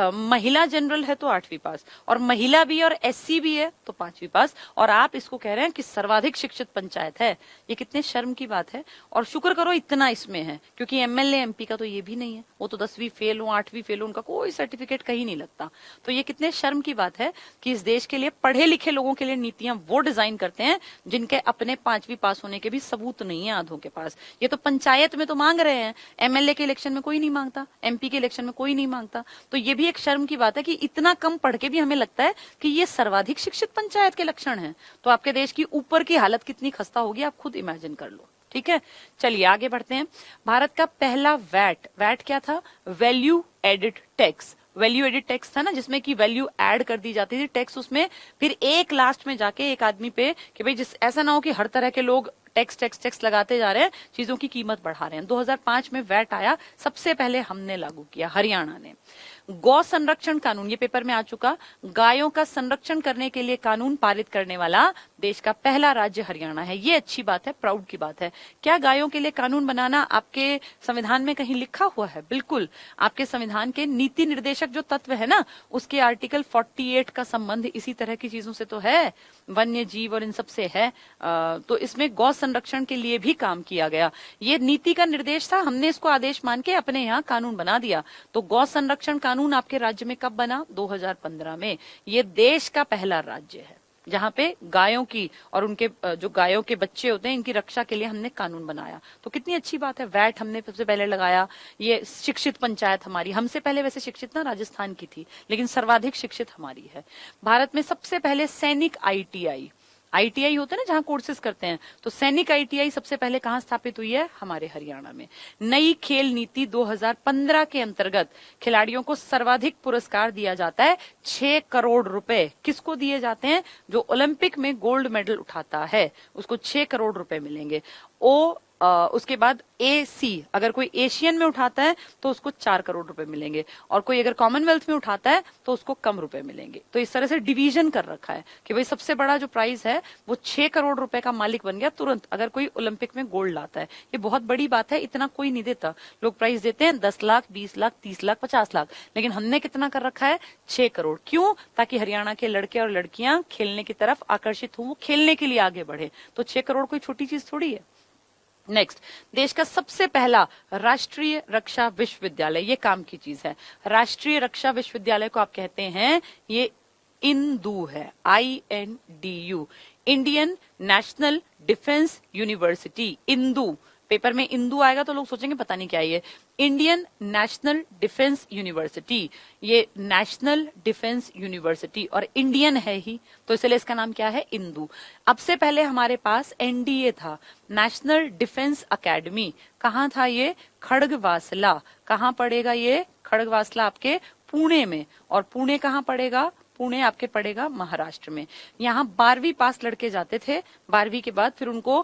महिला जनरल है तो 8वीं पास, और महिला भी और एससी भी है तो 5वीं पास। और आप इसको कह रहे हैं कि सर्वाधिक शिक्षित पंचायत है। ये कितने शर्म की बात है। और शुक्र करो इतना इसमें है, क्योंकि एमएलए एमपी का तो ये भी नहीं है, वो तो 10वीं फेल हो 8वीं फेल हो, उनका कोई सर्टिफिकेट कहीं नहीं लगता। तो ये कितने शर्म की बात है कि इस देश के लिए पढ़े लिखे लोगों के लिए नीतियां वो डिजाइन करते हैं जिनके अपने 5वीं पास होने के भी सबूत नहीं है आधों के पास। ये तो पंचायत में तो मांग रहे हैं, एमएलए के इलेक्शन में कोई नहीं मांगता, एमपी के इलेक्शन में कोई नहीं मांगता। तो ये भी एक शर्म की बात है कि इतना कम पढ़ के भी हमें लगता है कि ये सर्वाधिक शिक्षित पंचायत के लक्षण हैं। तो आपके देश की ऊपर की हालत कितनी खस्ता होगी आप खुद इमेजिन कर लो। ठीक है, चलिए आगे बढ़ते हैं। भारत का पहला वैट क्या था? Value added tax. Value added tax था ना, जिसमें की वैल्यू ऐड कर दी जाती थी टैक्स उसमें, फिर एक लास्ट में जाके एक आदमी पे कि भाई जिस ऐसा ना हो कि हर तरह के लोग टैक्स लगाते जा रहे हैं, चीजों की कीमत बढ़ा रहे हैं। 2005 में वैट आया, सबसे पहले हमने लागू किया, हरियाणा ने। गौ संरक्षण कानून, ये पेपर में आ चुका, गायों का संरक्षण करने के लिए कानून पारित करने वाला देश का पहला राज्य हरियाणा है। ये अच्छी बात है, प्राउड की बात है। क्या गायों के लिए कानून बनाना आपके संविधान में कहीं लिखा हुआ है? बिल्कुल, आपके संविधान के नीति निर्देशक जो तत्व है ना, उसके आर्टिकल 48 का संबंध इसी तरह की चीजों से तो है, वन्य जीव और इन सब से है। तो इसमें गौ संरक्षण के लिए भी काम किया गया। ये नीति का निर्देश था, हमने इसको आदेश मान के अपने यहाँ कानून बना दिया। तो गौ संरक्षण कानून आपके राज्य में कब बना? 2015 में। ये देश का पहला राज्य है जहां पे गायों की और उनके जो गायों के बच्चे होते हैं इनकी रक्षा के लिए हमने कानून बनाया। तो कितनी अच्छी बात है। वैट हमने सबसे पहले लगाया। ये शिक्षित पंचायत हमारी, हमसे पहले वैसे शिक्षित ना राजस्थान की थी, लेकिन सर्वाधिक शिक्षित हमारी है। भारत में सबसे पहले सैनिक आईटीआई होते हैं ना जहां कोर्सेज करते हैं, तो सैनिक आईटीआई सबसे पहले कहां स्थापित हुई है? हमारे हरियाणा में। नई खेल नीति 2015 के अंतर्गत खिलाड़ियों को सर्वाधिक पुरस्कार दिया जाता है, 6 करोड़ रुपए। किसको दिए जाते हैं? जो ओलंपिक में गोल्ड मेडल उठाता है उसको 6 करोड़ रुपए मिलेंगे। उसके बाद AC, अगर कोई एशियन में उठाता है तो उसको 4 करोड़ रुपए मिलेंगे, और कोई अगर कॉमनवेल्थ में उठाता है तो उसको कम रुपए मिलेंगे। तो इस तरह से डिवीजन कर रखा है कि भाई सबसे बड़ा जो प्राइज है वो 6 करोड़ रुपए का मालिक बन गया तुरंत अगर कोई ओलंपिक में गोल्ड लाता है। ये बहुत बड़ी बात है, इतना कोई नहीं देता। लोग प्राइज देते हैं 10 लाख, 20 लाख, 30 लाख, 50 लाख, लेकिन हमने कितना कर रखा है? 6 करोड़। क्यों? ताकि हरियाणा के लड़के और लड़कियां खेलने की तरफ आकर्षित हो, खेलने के लिए आगे बढ़े। तो 6 करोड़ कोई छोटी चीज थोड़ी है। नेक्स्ट, देश का सबसे पहला राष्ट्रीय रक्षा विश्वविद्यालय, ये काम की चीज है। राष्ट्रीय रक्षा विश्वविद्यालय को आप कहते हैं, ये इंदू है, INDU, Indian national defence university. Indu, paper में इंदू आएगा तो लोग सोचेंगे पता नहीं क्या ये। इंडियन नेशनल डिफेंस यूनिवर्सिटी, ये नेशनल डिफेंस यूनिवर्सिटी और इंडियन है ही, तो इसलिए इसका नाम क्या है? इंदू। अब से पहले हमारे पास NDA था, नेशनल डिफेंस अकेडमी। कहाँ था ये? खड़गवासला। कहाँ पड़ेगा ये? खड़गवासला आपके पुणे में। और पुणे कहाँ पड़ेगा? पुणे आपके पड़ेगा महाराष्ट्र में। यहाँ 12वीं पास लड़के जाते थे, 12वीं के बाद फिर उनको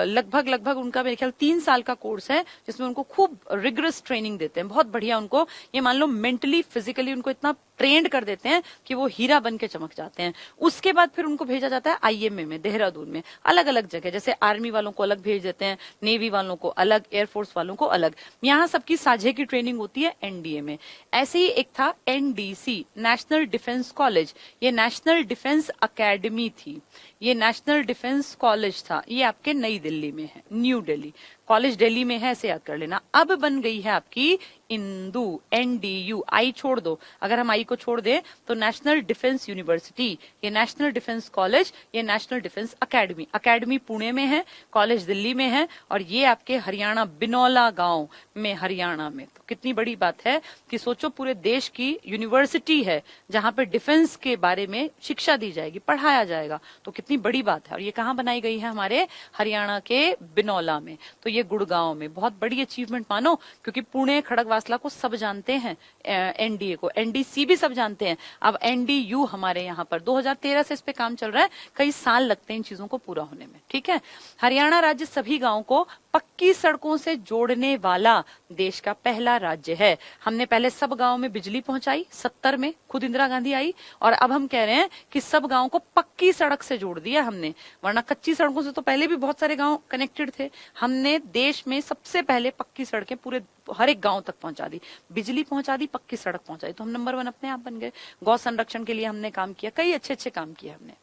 लगभग उनका मेरे ख्याल 3 साल का कोर्स है जिसमें उनको खूब रिगरस ट्रेनिंग देते हैं, बहुत बढ़िया। उनको ये मान लो मेंटली फिजिकली उनको इतना ट्रेंड कर देते हैं कि वो हीरा बन के चमक जाते हैं। उसके बाद फिर उनको भेजा जाता है IMA में, देहरादून में, अलग अलग जगह। जैसे आर्मी वालों को अलग भेज देते हैं, नेवी वालों को अलग, एयरफोर्स वालों को अलग। यहाँ सबकी साझे की ट्रेनिंग होती है NDA में। ऐसे ही एक था NDC, नेशनल डिफेंस कॉलेज। ये नेशनल डिफेंस अकेडमी थी, ये नेशनल डिफेंस कॉलेज था। ये आपके नई दिल्ली में है, न्यू दिल्ली। कॉलेज दिल्ली में है, ऐसे याद कर लेना। अब बन गई है आपकी इंदू, NDU। आई छोड़ दो, अगर हम आई को छोड़ दे तो नेशनल डिफेंस यूनिवर्सिटी, ये नेशनल डिफेंस कॉलेज, ये national defence academy. Academy Pune में है, कॉलेज दिल्ली में है, और ये आपके हरियाणा बिनौला गांव में, हरियाणा में। तो कितनी बड़ी बात है कि सोचो पूरे देश की यूनिवर्सिटी है जहां पे डिफेंस के बारे में शिक्षा दी जाएगी, पढ़ाया जाएगा। तो कितनी बड़ी बात है। और ये कहाँ बनाई गई है? हमारे हरियाणा के बिनौला में, तो ये गुड़गांव में। बहुत बड़ी अचीवमेंट मानो, क्योंकि पुणे खड़गवासला को सब जानते हैं, NDA को, NDC भी सब जानते हैं। अब NDU हमारे यहाँ पर 2013 से इस पे काम चल रहा है, कई साल लगते हैं इन चीजों को पूरा होने में। ठीक है। हरियाणा राज्य सभी गांवों को पक्की सड़कों से जोड़ने वाला देश का पहला राज्य है। हमने पहले सब गांव में बिजली पहुंचाई, 70 में खुद इंदिरा गांधी आई, और अब हम कह रहे हैं कि सब गांव को पक्की सड़क से जोड़ दिया हमने। वरना कच्ची सड़कों से तो पहले भी बहुत सारे गांव कनेक्टेड थे। हमने देश में सबसे पहले पक्की सड़कें पूरे हर एक गांव तक पहुंचा दी, बिजली पहुंचा दी, पक्की सड़क पहुंचाई। तो हम नंबर 1 अपने आप बन गए। गौ संरक्षण के लिए हमने काम किया, कई अच्छे काम किए हमने।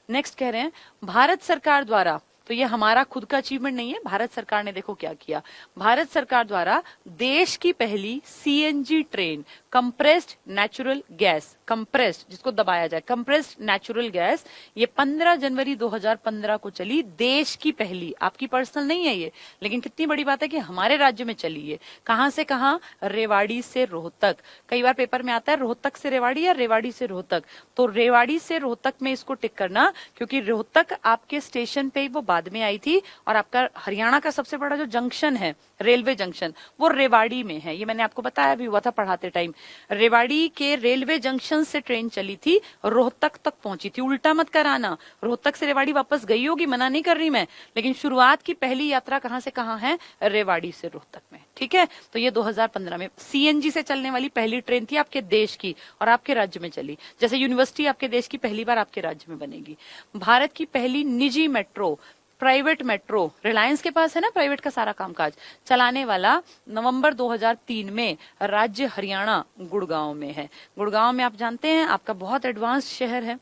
नेक्स्ट कह रहे हैं भारत सरकार द्वारा, तो ये हमारा खुद का अचीवमेंट नहीं है, भारत सरकार ने देखो क्या किया। भारत सरकार द्वारा देश की पहली CNG train, compressed natural gas, compressed जिसको दबाया जाए, कंप्रेस्ड नेचुरल गैस, ये 15 जनवरी 2015 को चली। देश की पहली, आपकी पर्सनल नहीं है ये, लेकिन कितनी बड़ी बात है कि हमारे राज्य में चली है। कहां से कहां? रेवाड़ी से रोहतक। कई बार पेपर में आता है रोहतक से रेवाड़ी या रेवाड़ी से रोहतक, तो रेवाड़ी से रोहतक में इसको टिक करना, क्योंकि रोहतक आपके स्टेशन पे वो बाद में आई थी, और आपका हरियाणा का सबसे बड़ा जो जंक्शन है, रेलवे जंक्शन, वो रेवाड़ी में है। ये मैंने आपको बताया भी हुआ था पढ़ाते टाइम रेवाड़ी के रेलवे जंक्शन से ट्रेन चली थी, रोहतक तक पहुंची थी। उल्टा मत कराना, रोहतक से रेवाड़ी वापस गई होगी, मना नहीं कर रही मैं, लेकिन शुरुआत की पहली यात्रा कहां से कहां है? रेवाड़ी से रोहतक में। ठीक है, तो ये 2015 में सीएनजी से चलने वाली पहली ट्रेन थी आपके देश की और आपके राज्य में चली। जैसे यूनिवर्सिटी आपके देश की पहली बार आपके राज्य में बनेगी। भारत की पहली निजी मेट्रो, प्राइवेट मेट्रो, रिलायंस के पास है ना प्राइवेट का सारा कामकाज चलाने वाला, नवंबर 2003 में राज्य हरियाणा गुड़गांव में है। गुड़गांव में आप जानते हैं आपका बहुत एडवांस शहर है,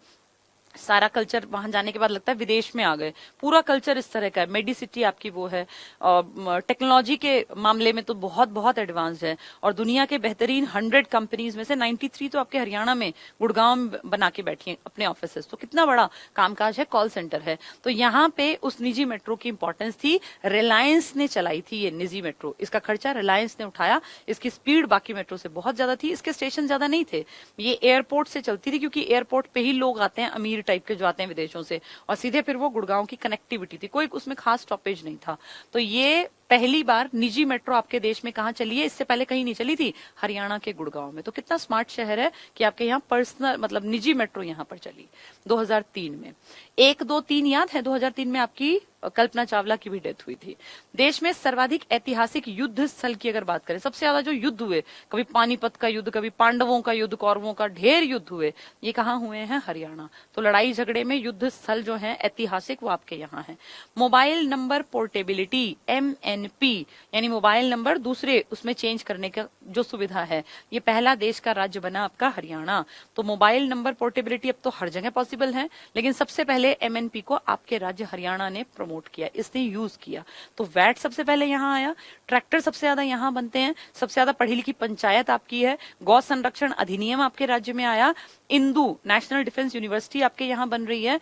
सारा कल्चर वहां जाने के बाद लगता है विदेश में आ गए। पूरा कल्चर इस तरह का है, मेडिसिटी आपकी वो है, और टेक्नोलॉजी के मामले में तो बहुत बहुत एडवांस है। और दुनिया के बेहतरीन 100 कंपनीज में से 93 तो आपके हरियाणा में गुड़गांव में बना के बैठी है अपने ऑफिसेस। तो कितना बड़ा कामकाज है, कॉल सेंटर है। तो यहाँ पे उस निजी मेट्रो की इंपॉर्टेंस थी। रिलायंस ने चलाई थी ये निजी मेट्रो, इसका खर्चा रिलायंस ने उठाया। इसकी स्पीड बाकी मेट्रो से बहुत ज्यादा थी, इसके स्टेशन ज्यादा नहीं थे। ये एयरपोर्ट से चलती थी, क्योंकि एयरपोर्ट पे ही लोग आते हैं अमीर टाइप के जो आते हैं विदेशों से, और सीधे फिर वो गुड़गांव की कनेक्टिविटी थी, कोई उसमें खास स्टॉपेज नहीं था। तो ये पहली बार निजी मेट्रो आपके देश में कहां चली है? इससे पहले कहीं नहीं चली थी, हरियाणा के गुड़गांव में। तो कितना स्मार्ट शहर है कि आपके यहाँ पर्सनल मतलब निजी मेट्रो यहाँ पर चली 2003 में। 1, 2, 3 याद है? 2003 में आपकी कल्पना चावला की भी डेथ हुई थी। देश में सर्वाधिक ऐतिहासिक युद्ध स्थल की अगर बात करें, सबसे ज्यादा जो युद्ध हुए, कभी पानीपत का युद्ध, कभी पांडवों का युद्ध, कौरवों का, ढेर युद्ध हुए, ये कहाँ हुए हैं? हरियाणा। तो लड़ाई झगड़े में युद्ध स्थल जो है ऐतिहासिक, वो आपके यहाँ है। मोबाइल नंबर पोर्टेबिलिटी, MNP, यानी मोबाइल नंबर दूसरे उसमें चेंज करने का जो सुविधा है, ये पहला देश का राज्य बना आपका हरियाणा। तो मोबाइल नंबर पोर्टेबिलिटी अब तो हर जगह पॉसिबल है, लेकिन सबसे पहले MNP को आपके राज्य हरियाणा ने प्रमोट किया, इसने यूज किया। तो वैट सबसे पहले यहाँ आया, ट्रैक्टर सबसे ज्यादा यहाँ बनते हैं, सबसे ज्यादा पढ़ी लिखी पंचायत आपकी है, गौ संरक्षण अधिनियम आपके राज्य में आया, इंदू नेशनल डिफेंस यूनिवर्सिटी आपके यहाँ बन रही है।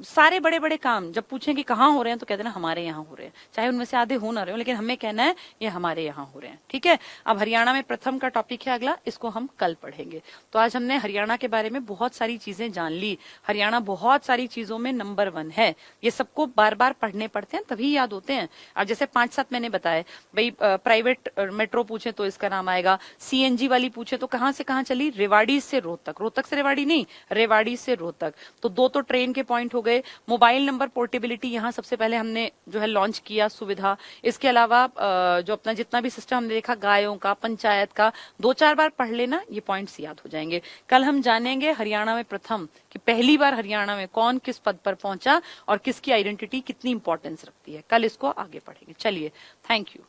सारे बड़े बड़े काम जब पूछें कि कहाँ हो रहे हैं तो कहते हैं ना हमारे यहाँ हो रहे हैं, चाहे उनमें से आधे हो ना रहे हो, लेकिन हमें कहना है ये हमारे यहाँ हो रहे हैं। ठीक है, अब हरियाणा में प्रथम का टॉपिक है अगला, इसको हम कल पढ़ेंगे। तो आज हमने हरियाणा के बारे में बहुत सारी चीजें जान ली। हरियाणा बहुत सारी चीजों में नंबर 1 है, ये सबको बार बार पढ़ने पड़ते हैं तभी याद होते हैं। अब जैसे 5-7 मैंने बताए भाई, प्राइवेट मेट्रो पूछे तो इसका नाम आएगा, सीएनजी वाली पूछे तो कहां से कहां चली? रेवाड़ी से रोहतक, रोहतक से रेवाड़ी नहीं, रेवाड़ी से रोहतक। तो 2 तो ट्रेन के पॉइंट हो गए। मोबाइल नंबर पोर्टेबिलिटी यहाँ सबसे पहले हमने जो है लॉन्च किया सुविधा। इसके अलावा जो अपना जितना भी सिस्टम हमने देखा, गायों का, पंचायत का, 2-4 बार पढ़ लेना, ये पॉइंट्स याद हो जाएंगे। कल हम जानेंगे हरियाणा में प्रथम कि पहली बार हरियाणा में कौन किस पद पर पहुंचा और किसकी आइडेंटिटी कितनी इंपॉर्टेंस रखती है। कल इसको आगे पढ़ेंगे। चलिए, थैंक यू।